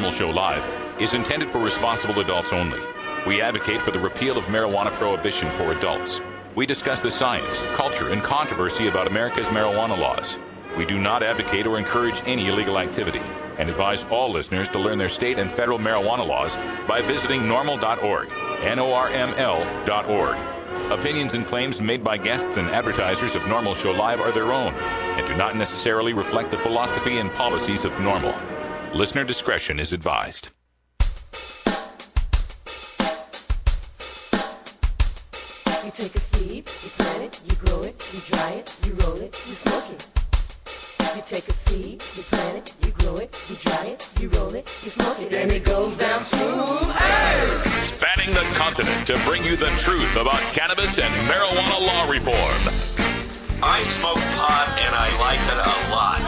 NORML Show Live is intended for responsible adults only. We advocate for the repeal of marijuana prohibition for adults. We discuss the science, culture, and controversy about America's marijuana laws. We do not advocate or encourage any illegal activity and advise all listeners to learn their state and federal marijuana laws by visiting norml.org, NORML.org. Opinions and claims made by guests and advertisers of NORML Show Live are their own and do not necessarily reflect the philosophy and policies of NORML. Listener discretion is advised. You take a seed, you plant it, you grow it, you dry it, you roll it, you smoke it. You take a seed, you plant it, you grow it, you dry it, you roll it, you smoke it, and it goes down smooth. Hey! Spanning the continent to bring you the truth about cannabis and marijuana law reform. I smoke pot and I like it a lot.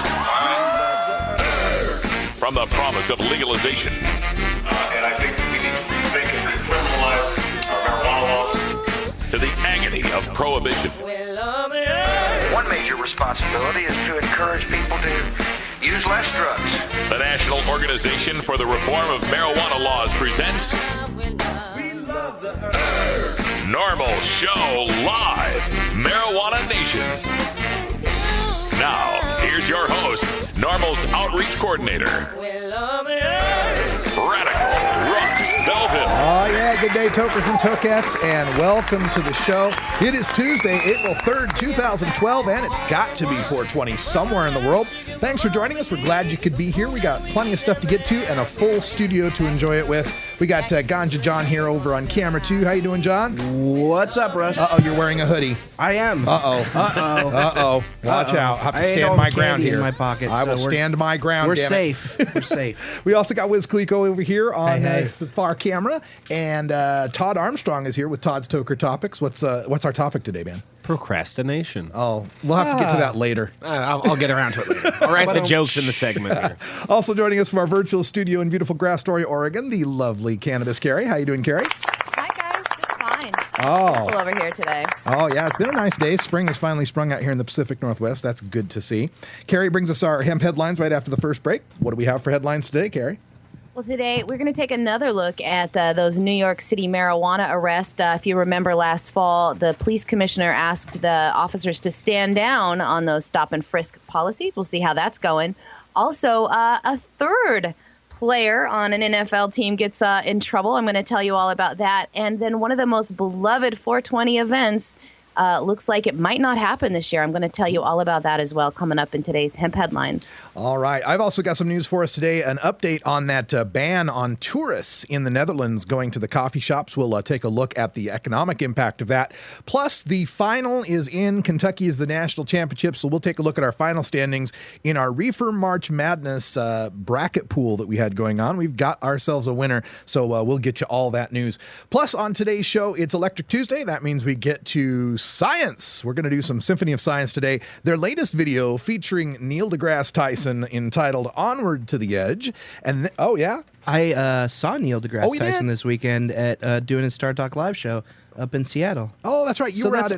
From the promise of legalization. And I think we need to rethink and decriminalize our marijuana laws. To the agony of prohibition. One major responsibility is to encourage people to use less drugs. The National Organization for the Reform of Marijuana Laws presents NORML Show Live, Marijuana Nation. Now, here's your host, NORML's Outreach Coordinator, Radical Russ Belville. Oh, yeah. Good day, tokers and tokettes, and welcome to the show. It is Tuesday, April 3rd, 2012, and it's got to be 420 somewhere in the world. Thanks for joining us. We're glad you could be here. We got plenty of stuff to get to and a full studio to enjoy it with. We got Ganja John here over on camera, too. How you doing, John? What's up, Russ? Uh-oh, you're wearing a hoodie. I am. Uh-oh. Uh-oh. Uh-oh. Watch out. I have to stand my ground here. In my pocket, I will stand my ground, We're damn safe. It. We're safe. We also got Wiz Clico over here on Hey. the far camera. And Todd Armstrong is here with Todd's Toker Topics. What's our topic today, man? Procrastination. Oh, we'll have to get to that later. I'll get around to it later. I'll write the jokes in the segment here. Also joining us from our virtual studio in beautiful Grass Story, Oregon, the lovely Cannabis Carrie. How you doing, Carrie? Hi, guys. Just fine. Oh. Beautiful over here today. Oh, yeah. It's been a nice day. Spring has finally sprung out here in the Pacific Northwest. That's good to see. Carrie brings us our hemp headlines right after the first break. What do we have for headlines today, Carrie? Well, today we're going to take another look at those New York City marijuana arrests. If you remember last fall, the police commissioner asked the officers to stand down on those stop and frisk policies. We'll see how that's going. Also, a third player on an NFL team gets in trouble. I'm going to tell you all about that. And then one of the most beloved 420 events looks like it might not happen this year. I'm going to tell you all about that as well coming up in today's Hemp Headlines. All right. I've also got some news for us today, an update on that ban on tourists in the Netherlands going to the coffee shops. We'll take a look at the economic impact of that. Plus, the final is in. Kentucky is the national championship, so we'll take a look at our final standings in our Reefer March Madness bracket pool that we had going on. We've got ourselves a winner, so we'll get you all that news. Plus, on today's show, it's Electric Tuesday. That means we get to science. We're going to do some Symphony of Science today. Their latest video featuring Neil deGrasse Tyson entitled Onward to the Edge. And oh, yeah? I saw Neil deGrasse Tyson this weekend at doing his Star Talk Live show up in Seattle. Oh, that's right. You were out at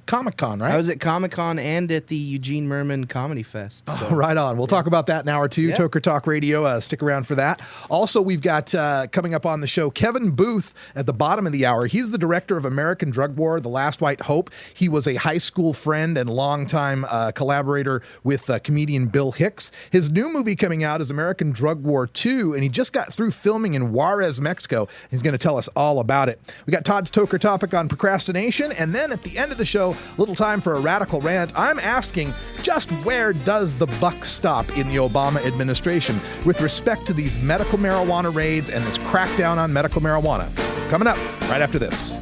Comic-Con, right? I was at Comic-Con and at the Eugene Merman Comedy Fest. So. Oh, right on. We'll talk about that in hour 2. Yeah. Toker Talk Radio. Stick around for that. Also, we've got coming up on the show, Kevin Booth at the bottom of the hour. He's the director of American Drug War, The Last White Hope. He was a high school friend and longtime collaborator with comedian Bill Hicks. His new movie coming out is American Drug War 2, and he just got through filming in Juarez, Mexico. He's going to tell us all about it. We got Todd's Toker Topic on procrastination, and then at the end of the show, little time for a radical rant. I'm asking, just where does the buck stop in the Obama administration with respect to these medical marijuana raids and this crackdown on medical marijuana? Coming up right after this.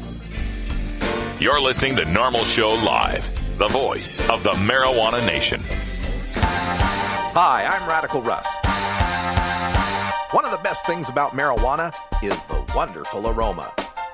You're listening to NORML Show Live, the voice of the marijuana nation. Hi, I'm Radical Russ. One of the best things about marijuana is the wonderful aroma.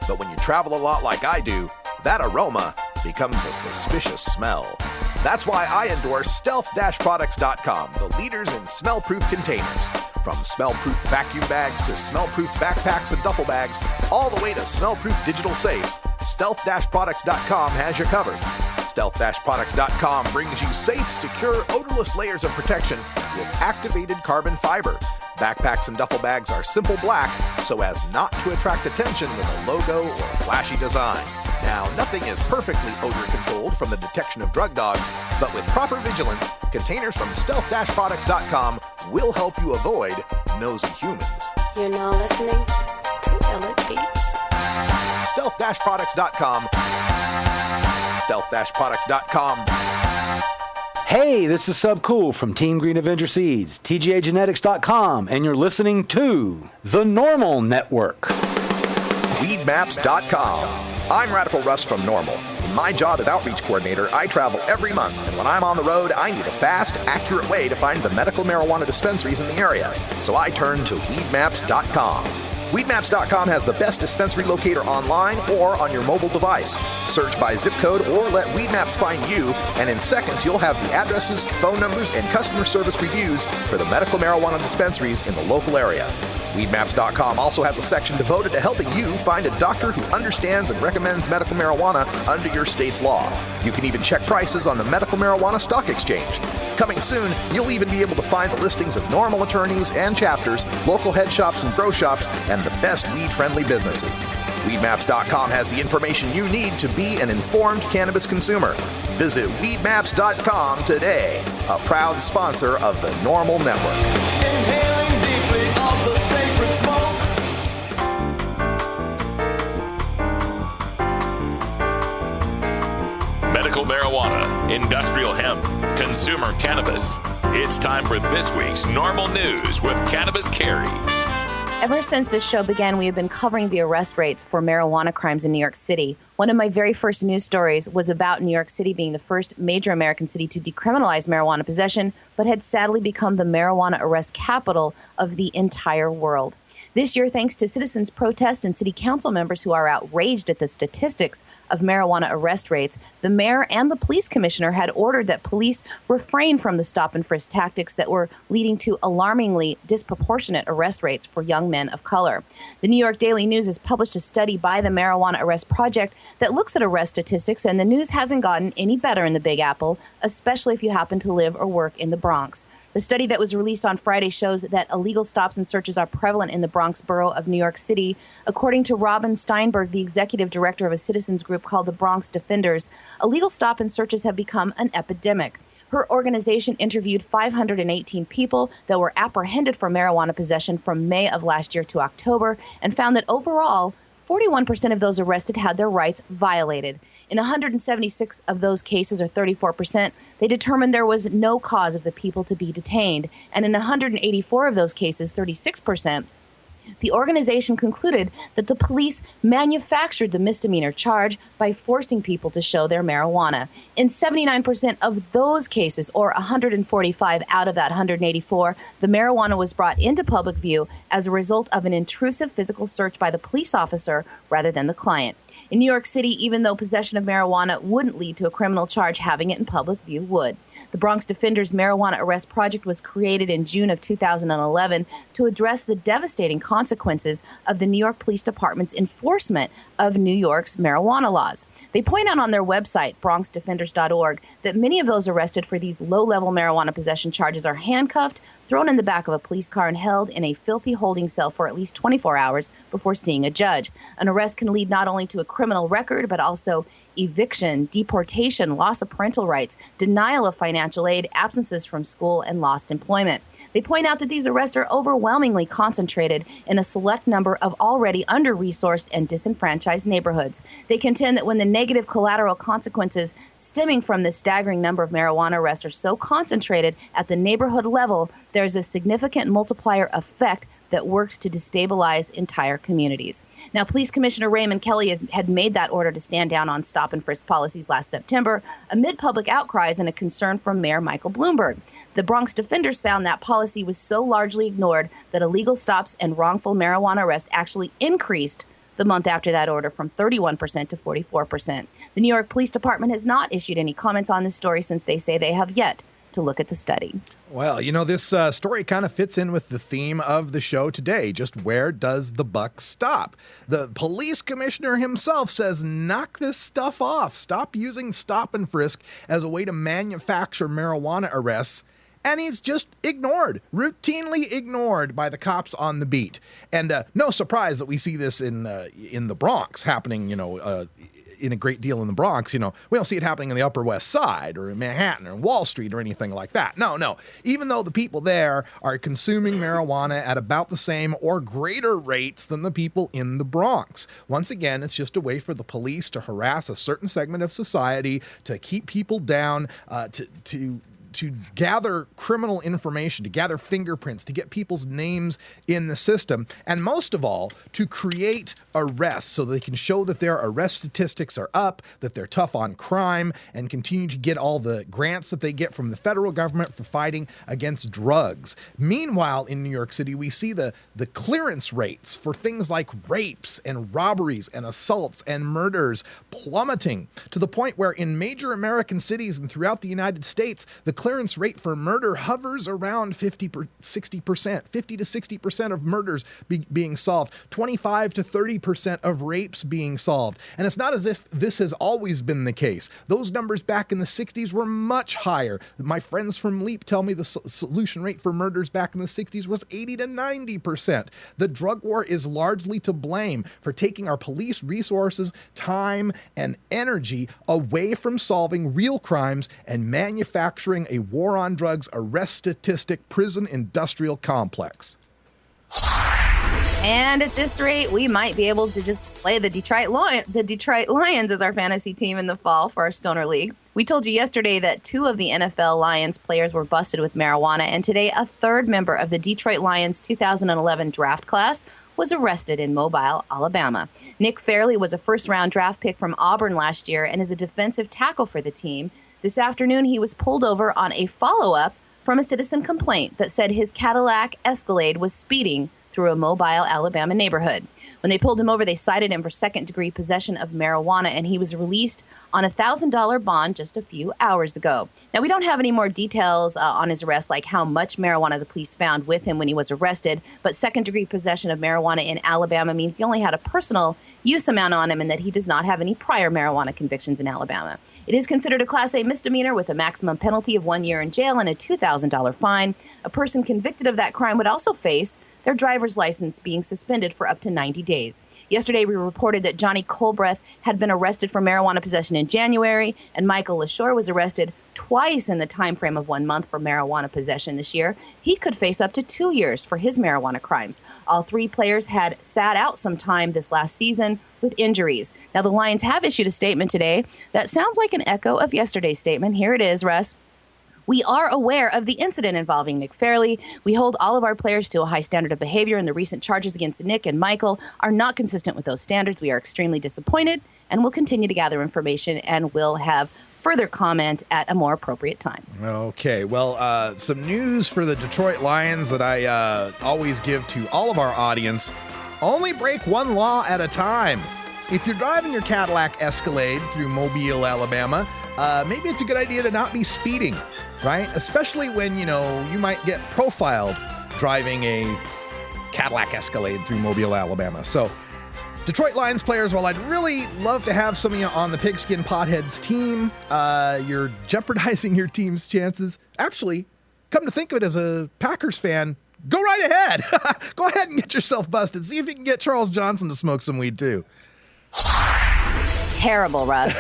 But when you travel a lot like I do, that aroma becomes a suspicious smell. That's why I endorse stealth-products.com, the leaders in smell-proof containers. From smell-proof vacuum bags to smell-proof backpacks and duffel bags, all the way to smell-proof digital safes, stealth-products.com has you covered. Stealth-products.com brings you safe, secure, odorless layers of protection with activated carbon fiber. Backpacks and duffel bags are simple black so as not to attract attention with a logo or a flashy design. Now, nothing is perfectly odor controlled from the detection of drug dogs, but with proper vigilance, containers from stealth-products.com will help you avoid nosy humans. You're now listening to Elliot Beats. Stealth-products.com. Stealth-products.com. Hey, this is Sub Cool from Team Green Avenger Seeds, TGAgenetics.com, and you're listening to the NORML Network. Weedmaps.com. I'm Radical Russ from NORML. In my job as outreach coordinator, I travel every month, and when I'm on the road, I need a fast, accurate way to find the medical marijuana dispensaries in the area. So I turn to Weedmaps.com. Weedmaps.com has the best dispensary locator online or on your mobile device. Search by zip code or let Weedmaps find you, and in seconds you'll have the addresses, phone numbers, and customer service reviews for the medical marijuana dispensaries in the local area. Weedmaps.com also has a section devoted to helping you find a doctor who understands and recommends medical marijuana under your state's law. You can even check prices on the Medical Marijuana Stock Exchange. Coming soon, you'll even be able to find the listings of NORML attorneys and chapters, local head shops and grow shops, and the best weed-friendly businesses. Weedmaps.com has the information you need to be an informed cannabis consumer. Visit Weedmaps.com today, a proud sponsor of the NORML Network. Inhaling deeply of the sacred smoke. Medical marijuana, industrial hemp, consumer cannabis. It's time for this week's NORML News with Cannabis Carrie. Ever since this show began, we have been covering the arrest rates for marijuana crimes in New York City. One of my very first news stories was about New York City being the first major American city to decriminalize marijuana possession, but had sadly become the marijuana arrest capital of the entire world. This year, thanks to citizens' protests and city council members who are outraged at the statistics of marijuana arrest rates, the mayor and the police commissioner had ordered that police refrain from the stop and frisk tactics that were leading to alarmingly disproportionate arrest rates for young men of color. The New York Daily News has published a study by the Marijuana Arrest Project that looks at arrest statistics, and the news hasn't gotten any better in the Big Apple, especially if you happen to live or work in the Bronx. The study that was released on Friday shows that illegal stops and searches are prevalent in the Bronx borough of New York City. According to Robin Steinberg, the executive director of a citizens group called the Bronx Defenders, illegal stop and searches have become an epidemic. Her organization interviewed 518 people that were apprehended for marijuana possession from May of last year to October and found that overall, 41% of those arrested had their rights violated. In 176 of those cases, or 34%, they determined there was no cause of the people to be detained. And in 184 of those cases, 36%, the organization concluded that the police manufactured the misdemeanor charge by forcing people to show their marijuana. In 79% of those cases, or 145 out of that 184, the marijuana was brought into public view as a result of an intrusive physical search by the police officer rather than the client. In New York City, even though possession of marijuana wouldn't lead to a criminal charge, having it in public view would. The Bronx Defenders Marijuana Arrest Project was created in June of 2011 to address the devastating consequences of the New York Police Department's enforcement of New York's marijuana laws. They point out on their website, bronxdefenders.org, that many of those arrested for these low-level marijuana possession charges are handcuffed, thrown in the back of a police car, and held in a filthy holding cell for at least 24 hours before seeing a judge. An arrest can lead not only to a criminal record, but also eviction, deportation, loss of parental rights, denial of financial aid, absences from school, and lost employment. They point out that these arrests are overwhelmingly concentrated in a select number of already under-resourced and disenfranchised neighborhoods. They contend that when the negative collateral consequences stemming from this staggering number of marijuana arrests are so concentrated at the neighborhood level, there's a significant multiplier effect that works to destabilize entire communities. Now, Police Commissioner Raymond Kelly had made that order to stand down on stop and frisk policies last September amid public outcries and a concern from Mayor Michael Bloomberg. The Bronx Defenders found that policy was so largely ignored that illegal stops and wrongful marijuana arrests actually increased the month after that order from 31% to 44%. The New York Police Department has not issued any comments on this story since they say they have yet to look at the study. Well, you know, this story kind of fits in with the theme of the show today. Just where does the buck stop? The police commissioner himself says, knock this stuff off. Stop using stop and frisk as a way to manufacture marijuana arrests. and he's just ignored, routinely ignored by the cops on the beat. And no surprise that we see this in the Bronx happening, in a great deal in the Bronx. We don't see it happening in the Upper West Side or in Manhattan or Wall Street or anything like that. No. Even though the people there are consuming marijuana at about the same or greater rates than the people in the Bronx. Once again, it's just a way for the police to harass a certain segment of society, to keep people down, to gather criminal information, to gather fingerprints, to get people's names in the system, and most of all, to create arrests so they can show that their arrest statistics are up, that they're tough on crime, and continue to get all the grants that they get from the federal government for fighting against drugs. Meanwhile, in New York City, we see the clearance rates for things like rapes and robberies and assaults and murders plummeting to the point where in major American cities and throughout the United States, the clearance rate for murder hovers around 60%, 50 to 60% of murders being solved, 25 to 30% of rapes being solved. And it's not as if this has always been the case. Those numbers back in the 60s were much higher. My friends from LEAP tell me the solution rate for murders back in the 60s was 80 to 90%. The drug war is largely to blame for taking our police resources, time, and energy away from solving real crimes and manufacturing a war on drugs arrest statistic prison industrial complex. And at this rate, we might be able to just play the Detroit Lions as our fantasy team in the fall for our Stoner League. We told you yesterday that 2 of the NFL Lions players were busted with marijuana, and today a 3rd member of the Detroit Lions 2011 draft class was arrested in Mobile, Alabama. Nick Fairley was a first-round draft pick from Auburn last year and is a defensive tackle for the team. This afternoon, he was pulled over on a follow-up from a citizen complaint that said his Cadillac Escalade was speeding through a Mobile, Alabama neighborhood. When they pulled him over, they cited him for second-degree possession of marijuana, and he was released on a $1,000 bond just a few hours ago. Now, we don't have any more details on his arrest, like how much marijuana the police found with him when he was arrested, but second-degree possession of marijuana in Alabama means he only had a personal use amount on him and that he does not have any prior marijuana convictions in Alabama. It is considered a Class A misdemeanor with a maximum penalty of 1 year in jail and a $2,000 fine. A person convicted of that crime would also face their driver's license being suspended for up to 90 days. Yesterday, we reported that Johnny Colbreth had been arrested for marijuana possession in January, and Michael LaShore was arrested twice in the time frame of 1 month for marijuana possession this year. He could face up to 2 years for his marijuana crimes. All 3 players had sat out some time this last season with injuries. Now, the Lions have issued a statement today that sounds like an echo of yesterday's statement. Here it is, Russ. We are aware of the incident involving Nick Fairley. We hold all of our players to a high standard of behavior, and the recent charges against Nick and Michael are not consistent with those standards. We are extremely disappointed, and we'll continue to gather information, and we'll have further comment at a more appropriate time. Okay, well, some news for the Detroit Lions that I always give to all of our audience. Only break one law at a time. If you're driving your Cadillac Escalade through Mobile, Alabama, maybe it's a good idea to not be speeding, right? Especially when, you might get profiled driving a Cadillac Escalade through Mobile, Alabama. So, Detroit Lions players, while I'd really love to have some of you on the Pigskin Potheads team, you're jeopardizing your team's chances. Actually, come to think of it, as a Packers fan, go right ahead. Go ahead and get yourself busted. See if you can get Charles Johnson to smoke some weed, too. Terrible, Russ.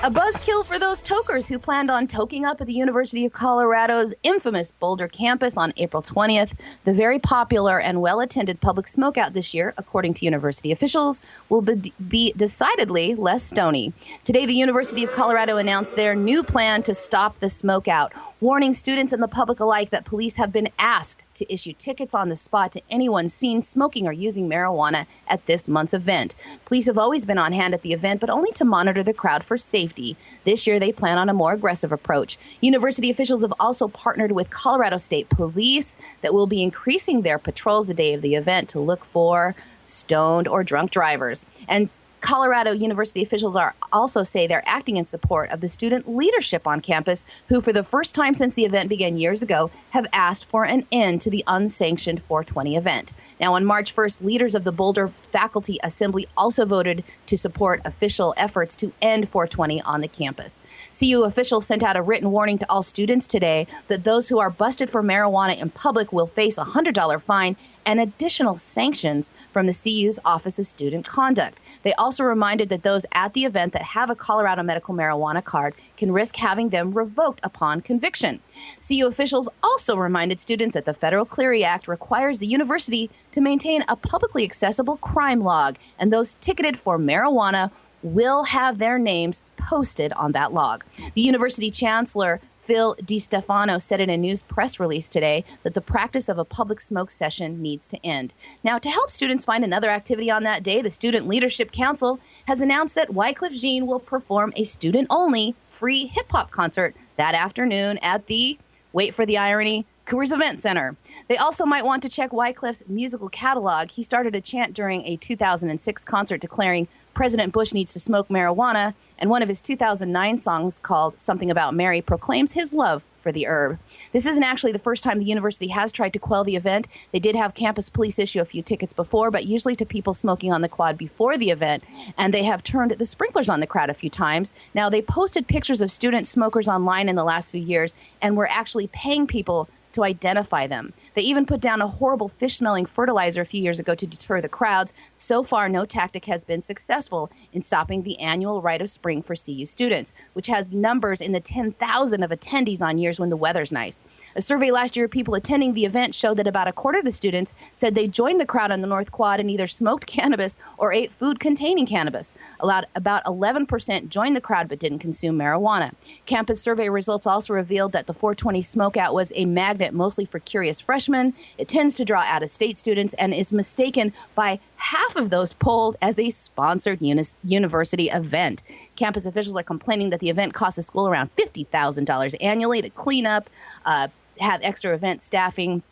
A buzzkill for those tokers who planned on toking up at the University of Colorado's infamous Boulder campus on April 20th. The very popular and well-attended public smokeout this year, according to university officials, will be decidedly less stony. Today, the University of Colorado announced their new plan to stop the smokeout, warning students and the public alike that police have been asked to issue tickets on the spot to anyone seen smoking or using marijuana at this month's event. Police have always been on hand at the event, but only to monitor the crowd for safety. This year, they plan on a more aggressive approach. University officials have also partnered with Colorado State Police that will be increasing their patrols the day of the event to look for stoned or drunk drivers. And Colorado University officials also say they're acting in support of the student leadership on campus, who for the first time since the event began years ago have asked for an end to the unsanctioned 420 event. Now, on March 1st, leaders of the Boulder Faculty Assembly also voted to support official efforts to end 420 on the campus. CU officials sent out a written warning to all students today that those who are busted for marijuana in public will face a $100 fine and additional sanctions from the CU's Office of Student Conduct. They also reminded that those at the event that have a Colorado medical marijuana card can risk having them revoked upon conviction. CU officials also reminded students that the Federal Clery Act requires the university to maintain a publicly accessible crime log, and those ticketed for marijuana will have their names posted on that log. The university chancellor, Phil DiStefano, said in a news press release today that the practice of a public smoke session needs to end. Now, to help students find another activity on that day, the Student Leadership Council has announced that Wycliffe Jean will perform a student-only free hip-hop concert that afternoon at the, wait for the irony, Coors Event Center. They also might want to check Wycliffe's musical catalog. He started a chant during a 2006 concert declaring President Bush needs to smoke marijuana, and one of his 2009 songs called Something About Mary proclaims his love for the herb. This isn't actually the first time the university has tried to quell the event. They did have campus police issue a few tickets before, but usually to people smoking on the quad before the event, and they have turned the sprinklers on the crowd a few times. Now, they posted pictures of student smokers online in the last few years and were actually paying people to identify them. They even put down a horrible fish-smelling fertilizer a few years ago to deter the crowds. So far, no tactic has been successful in stopping the annual Rite of Spring for CU students, which has numbers in the 10,000 of attendees on years when the weather's nice. A survey last year of people attending the event showed that about a quarter of the students said they joined the crowd on the North Quad and either smoked cannabis or ate food containing cannabis. About 11% joined the crowd but didn't consume marijuana. Campus survey results also revealed that the 420 smokeout was a magnet mostly for curious freshmen. It tends to draw out-of-state students and is mistaken by half of those polled as a sponsored university event. Campus officials are complaining that the event costs the school around $50,000 annually to clean up, have extra event staffing,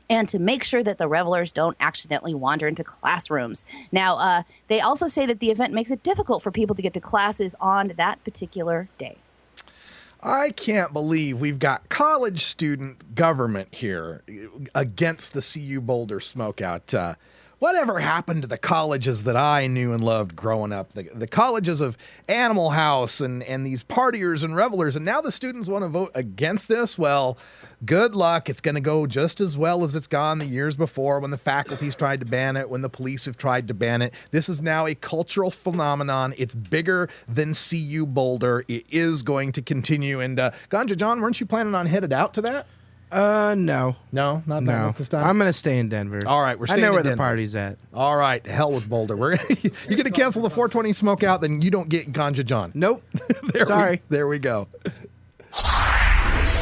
and to make sure that the revelers don't accidentally wander into classrooms. Now, they also say that the event makes it difficult for people to get to classes on that particular day. I can't believe we've got college student government here against the CU Boulder smokeout. Whatever happened to the colleges that I knew and loved growing up? The colleges of Animal House and these partiers and revelers, and now the students want to vote against this? Well, good luck. It's going to go just as well as it's gone the years before when the faculty's tried to ban it, when the police have tried to ban it. This is now a cultural phenomenon. It's bigger than CU Boulder. It is going to continue. And Ganja John, weren't you planning on headed out to that? No. No, not this time. I'm going to stay in Denver. All right, we're staying in I know where Denver. The party's at. All right, hell with Boulder. You're going to cancel the 420 smokeout, then you don't get Ganja John. Nope. Sorry. There we go.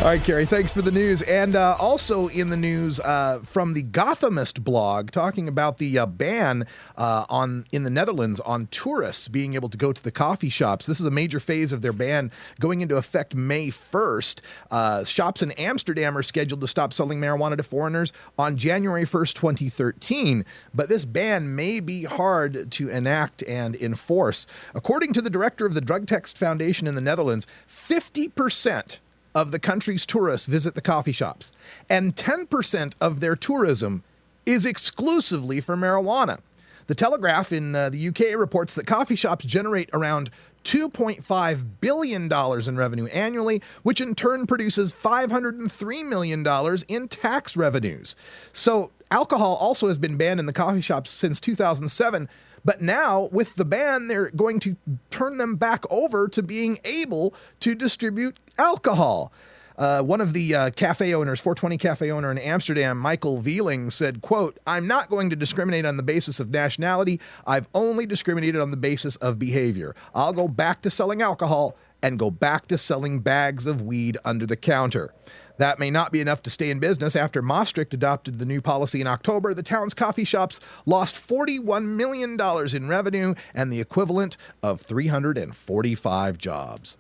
All right, Carrie, thanks for the news. And also in the news from the Gothamist blog, talking about the ban in the Netherlands on tourists being able to go to the coffee shops. This is a major phase of their ban going into effect May 1st. Shops in Amsterdam are scheduled to stop selling marijuana to foreigners on January 1st, 2013. But this ban may be hard to enact and enforce. According to the director of the Drug Text Foundation in the Netherlands, 50% of the country's tourists visit the coffee shops, and 10% of their tourism is exclusively for marijuana. The Telegraph in the UK reports that coffee shops generate around $2.5 billion in revenue annually, which in turn produces $503 million in tax revenues. So alcohol also has been banned in the coffee shops since 2007. But now, with the ban, they're going to turn them back over to being able to distribute alcohol. One of the cafe owners, 420 cafe owner in Amsterdam, Michael Veeling, said, quote, "I'm not going to discriminate on the basis of nationality. I've only discriminated on the basis of behavior. I'll go back to selling alcohol and go back to selling bags of weed under the counter." That may not be enough to stay in business. After Maastricht adopted the new policy in October, the town's coffee shops lost $41 million in revenue and the equivalent of 345 jobs.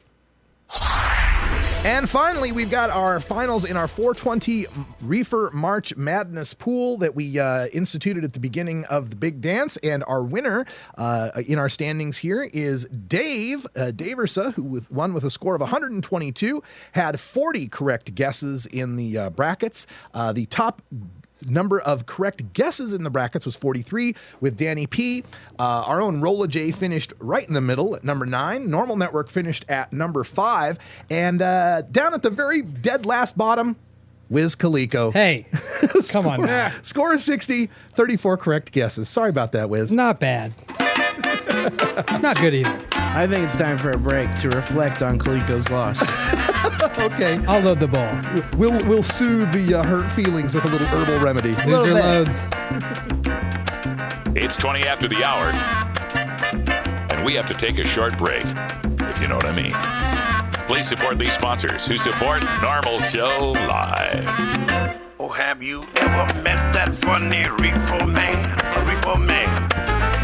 And finally, we've got our finals in our 420 Reefer March Madness pool that we instituted at the beginning of the big dance. And our winner in our standings here is Dave Ursa, who won with a score of 122, had 40 correct guesses in the brackets. The top number of correct guesses in the brackets was 43 with Danny P. Our own Rolla J finished right in the middle at number 9. Normal Network finished at number 5. And down at the very dead last bottom, Wiz Khalico. Hey, come on now. Score is 60, 34 correct guesses. Sorry about that, Wiz. Not bad. Not good either. I think it's time for a break to reflect on Khalico's loss. Okay. I'll load the ball. We'll soothe the hurt feelings with a little herbal remedy. Loser loads. It's 20 after the hour, and we have to take a short break, if you know what I mean. Please support these sponsors who support NORML Show Live. Oh, have you ever met that funny reefer man? A reefer man.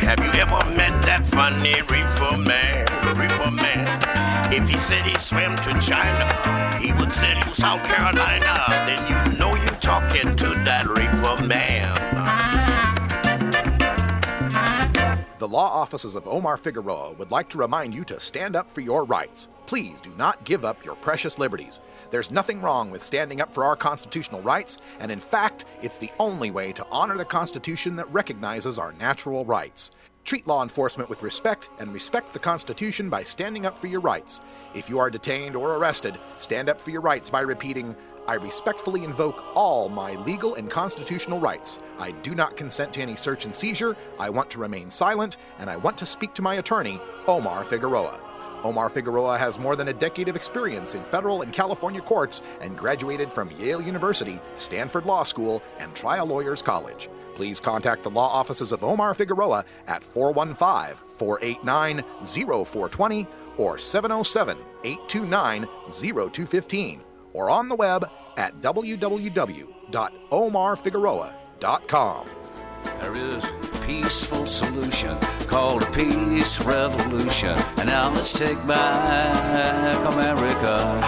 Have you ever met that funny reefer man? A reefer man. If he said he swam to China, he would sell you South Carolina. Then you know you're talking to that reefer man. The law offices of Omar Figueroa would like to remind you to stand up for your rights. Please do not give up your precious liberties. There's nothing wrong with standing up for our constitutional rights, and in fact, it's the only way to honor the Constitution that recognizes our natural rights. Treat law enforcement with respect and respect the Constitution by standing up for your rights. If you are detained or arrested, stand up for your rights by repeating, I respectfully invoke all my legal and constitutional rights. I do not consent to any search and seizure. I want to remain silent, and I want to speak to my attorney, Omar Figueroa. Omar Figueroa has more than a decade of experience in federal and California courts and graduated from Yale University, Stanford Law School, and Trial Lawyers College. Please contact the law offices of Omar Figueroa at 415-489-0420 or 707-829-0215 or on the web at www.omarfigueroa.com. There is a peaceful solution called a peace revolution. And now let's take back America.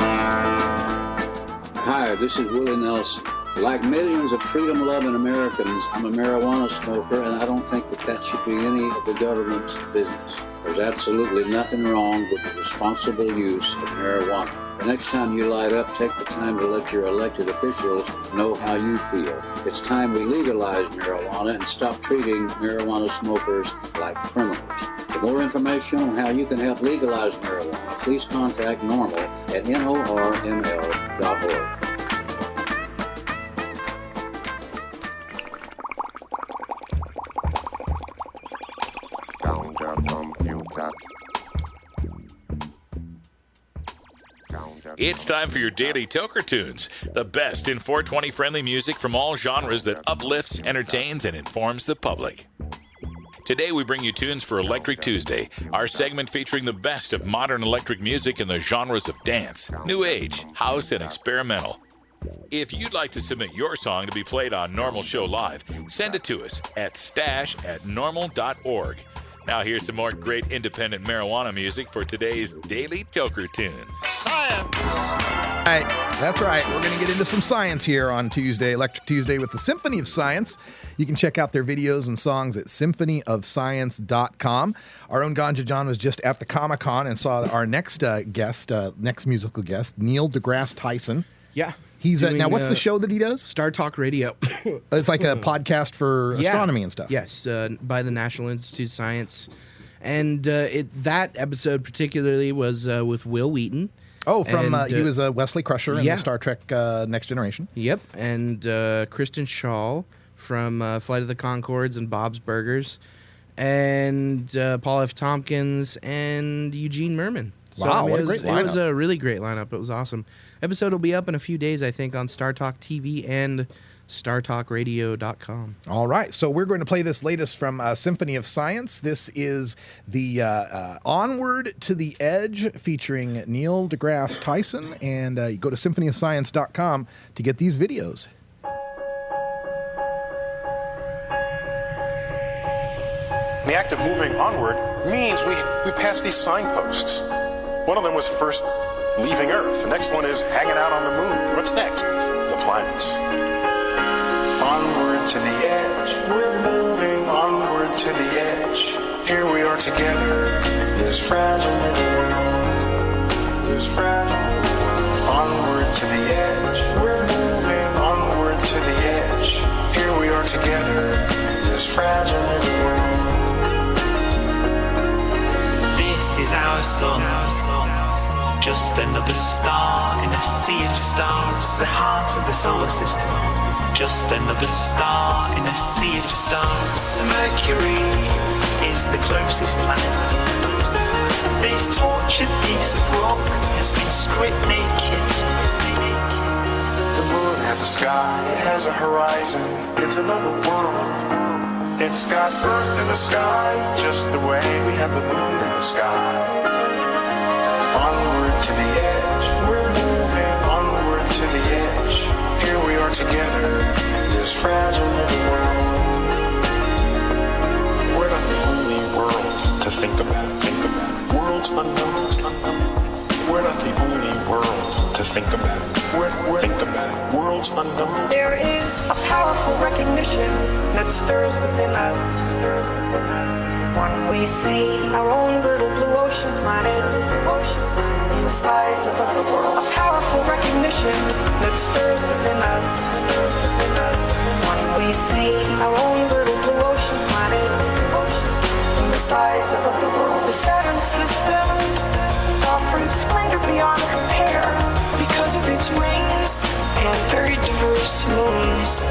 Hi, this is Willie Nelson. Like millions of freedom-loving Americans, I'm a marijuana smoker, and I don't think that should be any of the government's business. There's absolutely nothing wrong with the responsible use of marijuana. The next time you light up, take the time to let your elected officials know how you feel. It's time we legalize marijuana and stop treating marijuana smokers like criminals. For more information on how you can help legalize marijuana, please contact NORML at norml.org. It's time for your daily Toker Tunes, the best in 420 friendly music from all genres that uplifts, entertains, and informs the public. Today we bring you tunes for Electric Tuesday, our segment featuring the best of modern electric music in the genres of dance, new age, house, and experimental. If you'd like to submit your song to be played on NORML Show Live, send it to us at stash@norml.org. Now here's some more great independent marijuana music for today's Daily Toker Tunes. Science! All right, that's right. We're going to get into some science here on Tuesday, Electric Tuesday with the Symphony of Science. You can check out their videos and songs at symphonyofscience.com. Our own Ganja John was just at the Comic-Con and saw our next next musical guest, Neil deGrasse Tyson. Yeah. He's now. What's the show that he does? Star Talk Radio. It's like a podcast for astronomy and stuff. Yes, by the National Institute of Science, and that episode particularly was with Will Wheaton. Oh, from he was Wesley Crusher in the Star Trek Next Generation. Yep, and Kristen Schaal from Flight of the Conchords and Bob's Burgers, and Paul F. Tompkins and Eugene Merman. Wow, what a great lineup. It was a really great lineup. It was awesome. Episode will be up in a few days, I think, on Star Talk TV and StarTalkRadio.com. All right, so we're going to play this latest from Symphony of Science. This is the Onward to the Edge featuring Neil deGrasse Tyson, and you go to symphonyofscience.com to get these videos. The act of moving onward means we pass these signposts. One of them was first leaving Earth. The next one is hanging out on the moon. What's next? The planets. Onward to the edge. We're moving onward to the edge. Here we are together. This fragile little world. This fragile little world. Onward to the edge. We're moving onward to the edge. Here we are together. This fragile little world. This is our sun. Just another star in a sea of stars. The heart of the solar system. Just another star in a sea of stars. Mercury is the closest planet. This tortured piece of rock has been stripped naked. The moon has a sky, it has a horizon. It's another world. It's got Earth in the sky, just the way we have the moon in the sky. Onward to the edge, we're moving onward to the edge. Here we are together, this fragile little world. We're not the only world to think about. Worlds unknown. We're not the only world to think about. Think about worlds unknown. There is a powerful recognition that stirs within us. When we see our own little blue ocean planet in the skies above the world. A powerful recognition that stirs within us. When we see our own little blue ocean planet in the skies above the world. The Saturn system offers splendor beyond compare because of its rings and very diverse moons.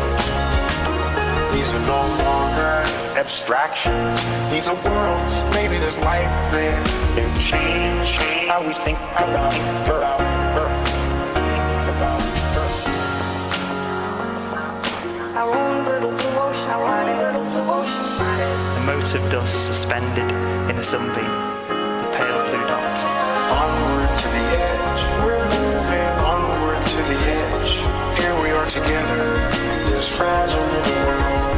These are no longer abstractions. These are worlds. Maybe there's life there. They've changed how we think about Earth. Our own little blue ocean planet. A mote of dust suspended in a sunbeam. The pale blue dot. Onward to the edge. We're moving onward to the edge. Here we are together. This fragile little world.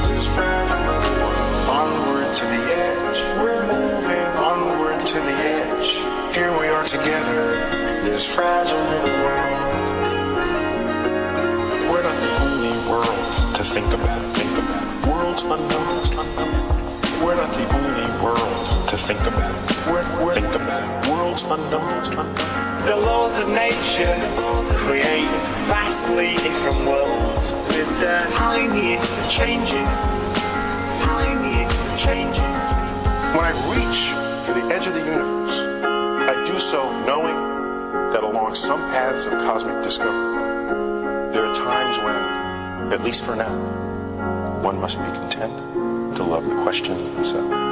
This fragile little world. Onward to the edge. We're moving onward to the edge. Here we are together. This fragile little world. We're not the only world to think about. Worlds unknown. We're not the only world to think about. Think about worlds unknown. The laws of nature create vastly different worlds with the tiniest of changes. When I reach for the edge of the universe, I do so knowing that along some paths of cosmic discovery, there are times when, at least for now, one must be content to love the questions themselves.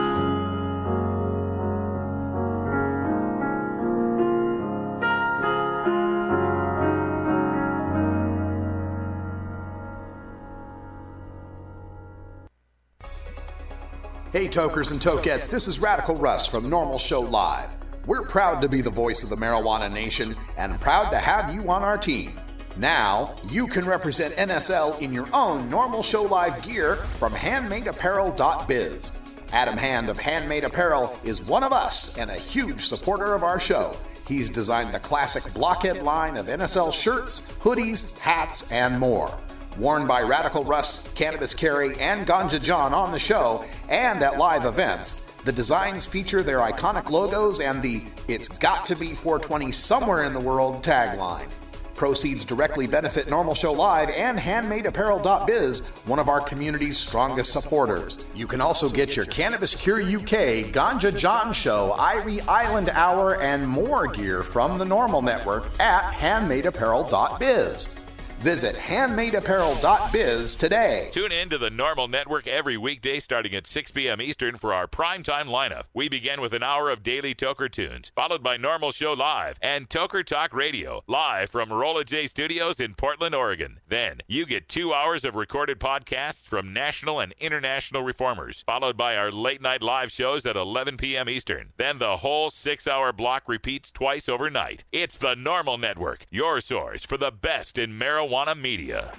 Hey, tokers and tokettes, this is Radical Russ from NORML Show Live. We're proud to be the voice of the marijuana nation and proud to have you on our team. Now, you can represent NSL in your own NORML Show Live gear from handmadeapparel.biz. Adam Hand of Handmade Apparel is one of us and a huge supporter of our show. He's designed the classic blockhead line of NSL shirts, hoodies, hats, and more. Worn by Radical Russ, Cannabis Carry, and Ganja John on the show and at live events, the designs feature their iconic logos and the "It's got to be 420 somewhere in the world" tagline. Proceeds directly benefit NORML Show Live and HandmadeApparel.biz, one of our community's strongest supporters. You can also get your Cannabis Cure UK, Ganja John Show, Irie Island Hour, and more gear from the NORML Network at HandmadeApparel.biz. Visit handmadeapparel.biz today. Tune in to the NORML Network every weekday starting at 6 p.m. Eastern for our primetime lineup. We begin with an hour of daily Toker tunes, followed by NORML Show Live and Toker Talk Radio, live from Rolla J Studios in Portland, Oregon. Then you get 2 hours of recorded podcasts from national and international reformers, followed by our late-night live shows at 11 p.m. Eastern. Then the whole 6-hour block repeats twice overnight. It's the NORML Network, your source for the best in marijuana media.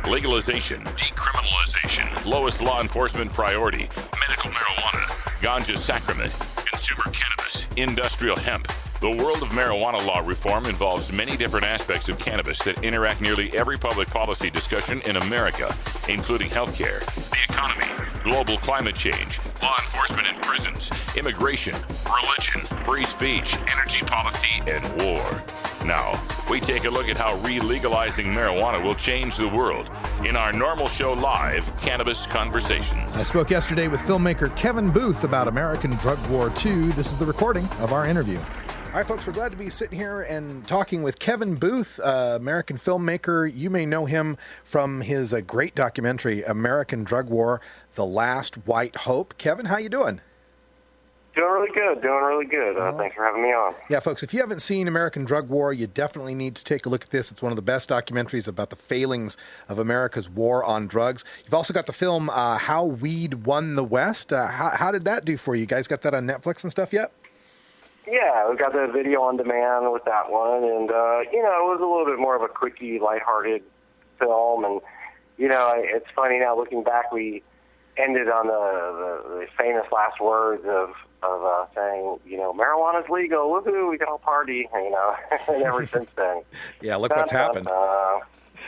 Legalization, decriminalization, lowest law enforcement priority, medical marijuana, ganja sacrament, consumer cannabis, industrial hemp. The world of marijuana law reform involves many different aspects of cannabis that interact nearly every public policy discussion in America, including healthcare, the economy, global climate change, law enforcement and prisons, immigration, religion, free speech, energy policy, and war. Now, we take a look at how re-legalizing marijuana will change the world in our NORML Show Live Cannabis Conversations. I spoke yesterday with filmmaker Kevin Booth about American Drug War 2. This is the recording of our interview. All right, folks, we're glad to be sitting here and talking with Kevin Booth, American filmmaker. You may know him from his great documentary, American Drug War, The Last White Hope. Kevin, how you doing? Doing really good. Thanks for having me on. Yeah, folks, if you haven't seen American Drug War, you definitely need to take a look at this. It's one of the best documentaries about the failings of America's war on drugs. You've also got the film How Weed Won the West. How did that do for you? You guys got that on Netflix and stuff yet? Yeah, we got the video on demand with that one, and, it was a little bit more of a quickie, lighthearted film, and, it's funny now looking back, we ended on the famous last words of saying, marijuana's legal, woohoo, we can all party, and ever since then. Yeah, look what's happened.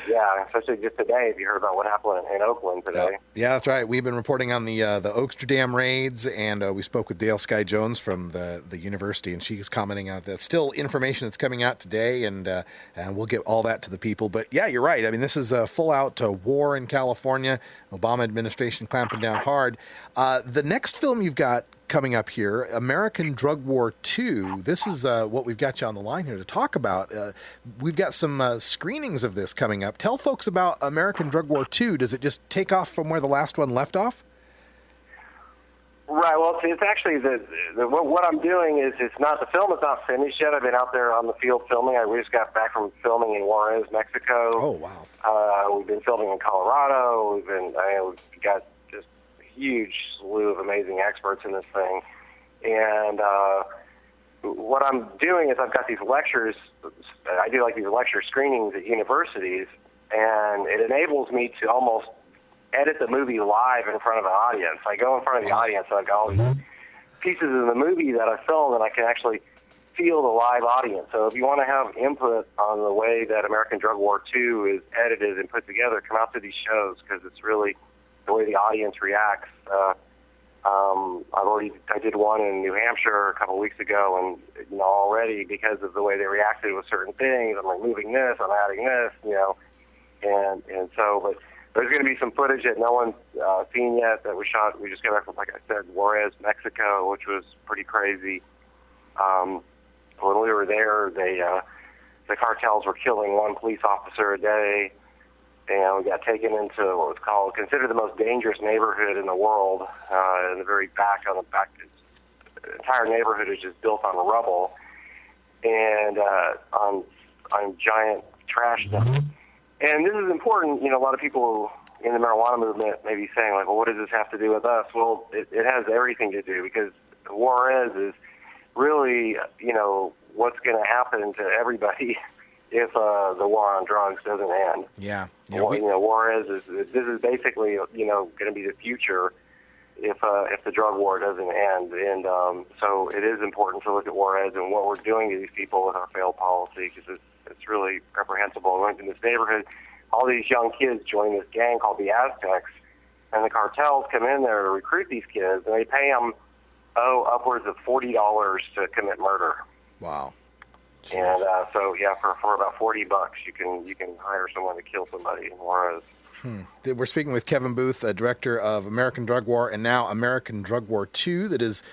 Yeah, especially just today, if you heard about what happened in Oakland today. Yeah, that's right. We've been reporting on the Oaksterdam raids, and we spoke with Dale Sky Jones from the university, and she's commenting on that. Still information that's coming out today, and we'll get all that to the people. But yeah, you're right. I mean, this is a full-out war in California. Obama administration clamping down hard. The next film you've got coming up here, American Drug War 2. This is what we've got you on the line here to talk about. We've got some screenings of this coming up. Tell folks about American Drug War 2. Does it just take off from where the last one left off? Right. Well, it's actually what I'm doing is the film is not finished yet. I've been out there on the field filming. We just got back from filming in Juarez, Mexico. Oh, wow. We've been filming in Colorado. We've got just a huge slew of amazing experts in this thing. And what I'm doing is I've got these lectures. I do like these lecture screenings at universities, and it enables me to almost edit the movie live in front of an audience. I go in front of the audience, and I've got all these pieces of the movie that I filmed, and I can actually feel the live audience. So if you want to have input on the way that American Drug War 2 is edited and put together, come out to these shows, because it's really the way the audience reacts. I did one in New Hampshire a couple of weeks ago, and already because of the way they reacted with certain things, I'm removing this, I'm adding this, and so, but there's going to be some footage that no one's seen yet that we shot. We just got back from, like I said, Juarez, Mexico, which was pretty crazy. When we were there, the cartels were killing one police officer a day, and we got taken into what was considered the most dangerous neighborhood in the world. In the very back, the entire neighborhood is just built on rubble and on giant trash dumps. And this is important. A lot of people in the marijuana movement may be saying, like, well, what does this have to do with us? Well, it has everything to do, because Juarez is really, what's going to happen to everybody if the war on drugs doesn't end. Yeah. Juarez this is basically, going to be the future if the drug war doesn't end. And so it is important to look at Juarez and what we're doing to these people with our failed policy, because it's really reprehensible. In this neighborhood, all these young kids join this gang called the Aztecs, and the cartels come in there to recruit these kids, and they pay them upwards of $40 to commit murder. Wow. Jeez. And so for about $40, you can hire someone to kill somebody in Juarez. We're speaking with Kevin Booth, director of American Drug War, and now American Drug War 2, that is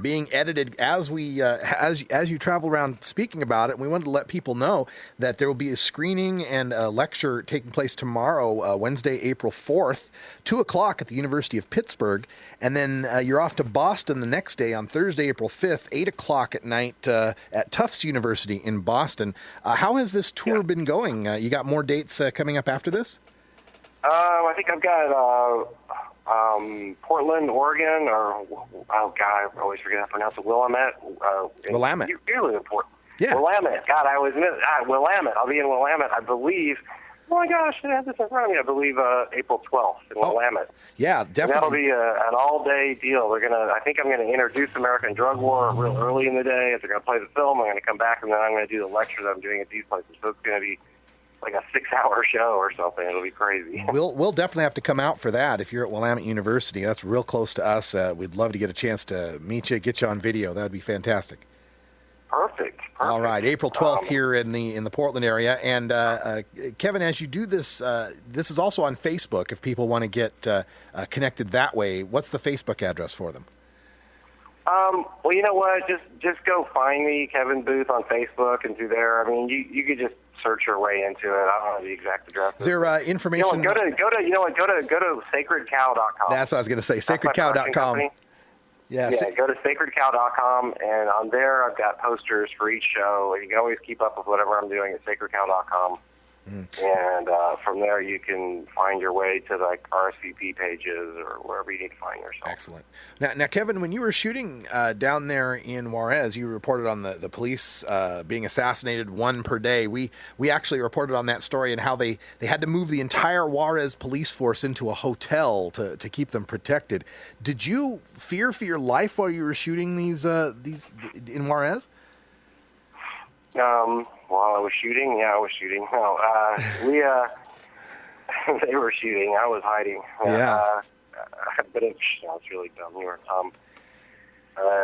being edited as you travel around speaking about it. And we wanted to let people know that there will be a screening and a lecture taking place tomorrow, Wednesday, April 4th, 2 o'clock at the University of Pittsburgh. And then you're off to Boston the next day on Thursday, April 5th, 8 o'clock at night at Tufts University in Boston. How has this tour been going? You got more dates coming up after this? I think I've got Portland, Oregon, or I always forget how to pronounce it. Willamette. Willamette. You live in Portland. Yeah. Willamette. God, I always miss Willamette. I'll be in Willamette, I believe, Oh my gosh, I have this in front of me. I believe April 12th in Willamette. Yeah, And that'll be an all-day deal. I think I'm going to introduce American Drug War real early in the day. If they're going to play the film, I'm going to come back, and then I'm going to do the lecture that I'm doing at these places. So it's going to be like a 6-hour show or something. It'll be crazy. We'll definitely have to come out for that if you're at Willamette University. That's real close to us. We'd love to get a chance to meet you, get you on video. That would be fantastic. Perfect. All right, April 12th here in the Portland area. And Kevin, as you do this, this is also on Facebook if people want to get connected that way. What's the Facebook address for them? Well, you know what? Just go find me, Kevin Booth, on Facebook, and through there. I mean, you could just search your way into it. I don't know the exact address. Is there information? Go to sacredcow.com. That's what I was going to say. Sacredcow.com. Yeah, go to sacredcow.com, and on there I've got posters for each show. You can always keep up with whatever I'm doing at sacredcow.com. And from there you can find your way to like RSVP pages or wherever you need to find yourself. Excellent. Now, Kevin, when you were shooting down there in Juarez, you reported on the police being assassinated, one per day. We actually reported on that story and how they had to move the entire Juarez police force into a hotel to keep them protected. Did you fear for your life while you were shooting these in Juarez? While I was shooting, I was shooting. No, they were shooting. I was hiding. But it's really dumb here.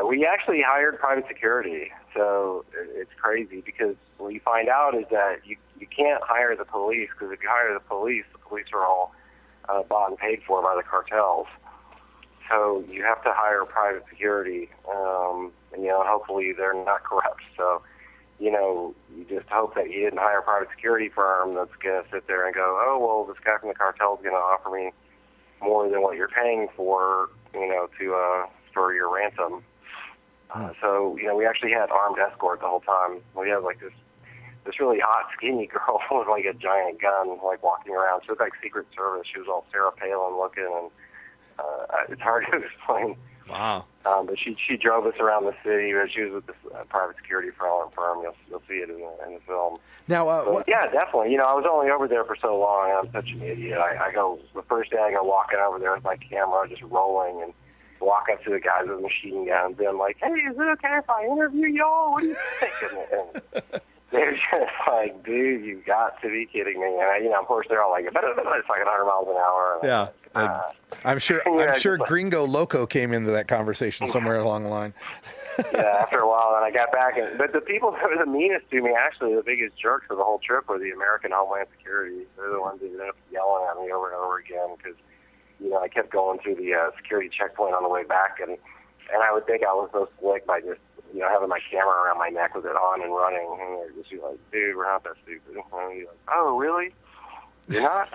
We actually hired private security, so it's crazy because what you find out is that you can't hire the police, because if you hire the police are all bought and paid for by the cartels. So you have to hire private security, and hopefully they're not corrupt. So. You just hope that you didn't hire a private security firm that's going to sit there and go, oh, well, this guy from the cartel is going to offer me more than what you're paying for, for your ransom. So, we actually had armed escort the whole time. We had, like, this really hot, skinny girl with, like, a giant gun, like, walking around. She looked like Secret Service. She was all Sarah Palin looking, and it's hard to explain. Wow. But she drove us around the city. She was with this private security firm. You'll see it in the film. Now, yeah, definitely. I was only over there for so long. I'm such an idiot. I go the first day. I go walking over there with my camera, just rolling, and walk up to the guys with machine guns. And I'm like, "Hey, is it okay if I interview y'all? What do you think?" And they're just like, "Dude, you've got to be kidding me!" And of course, they're all like, "It's like 100 miles an hour." And yeah. I'm sure Gringo Loco came into that conversation somewhere along the line. Yeah, after a while, and I got back. But the people that were the meanest to me, actually, the biggest jerks for the whole trip were the American Homeland Security. They're the ones that ended up yelling at me over and over again because, I kept going through the security checkpoint on the way back, and I would think I was so slick by just, having my camera around my neck with it on and running. And they're just like, dude, we're not that stupid. And I'd be like, oh, really? You're not?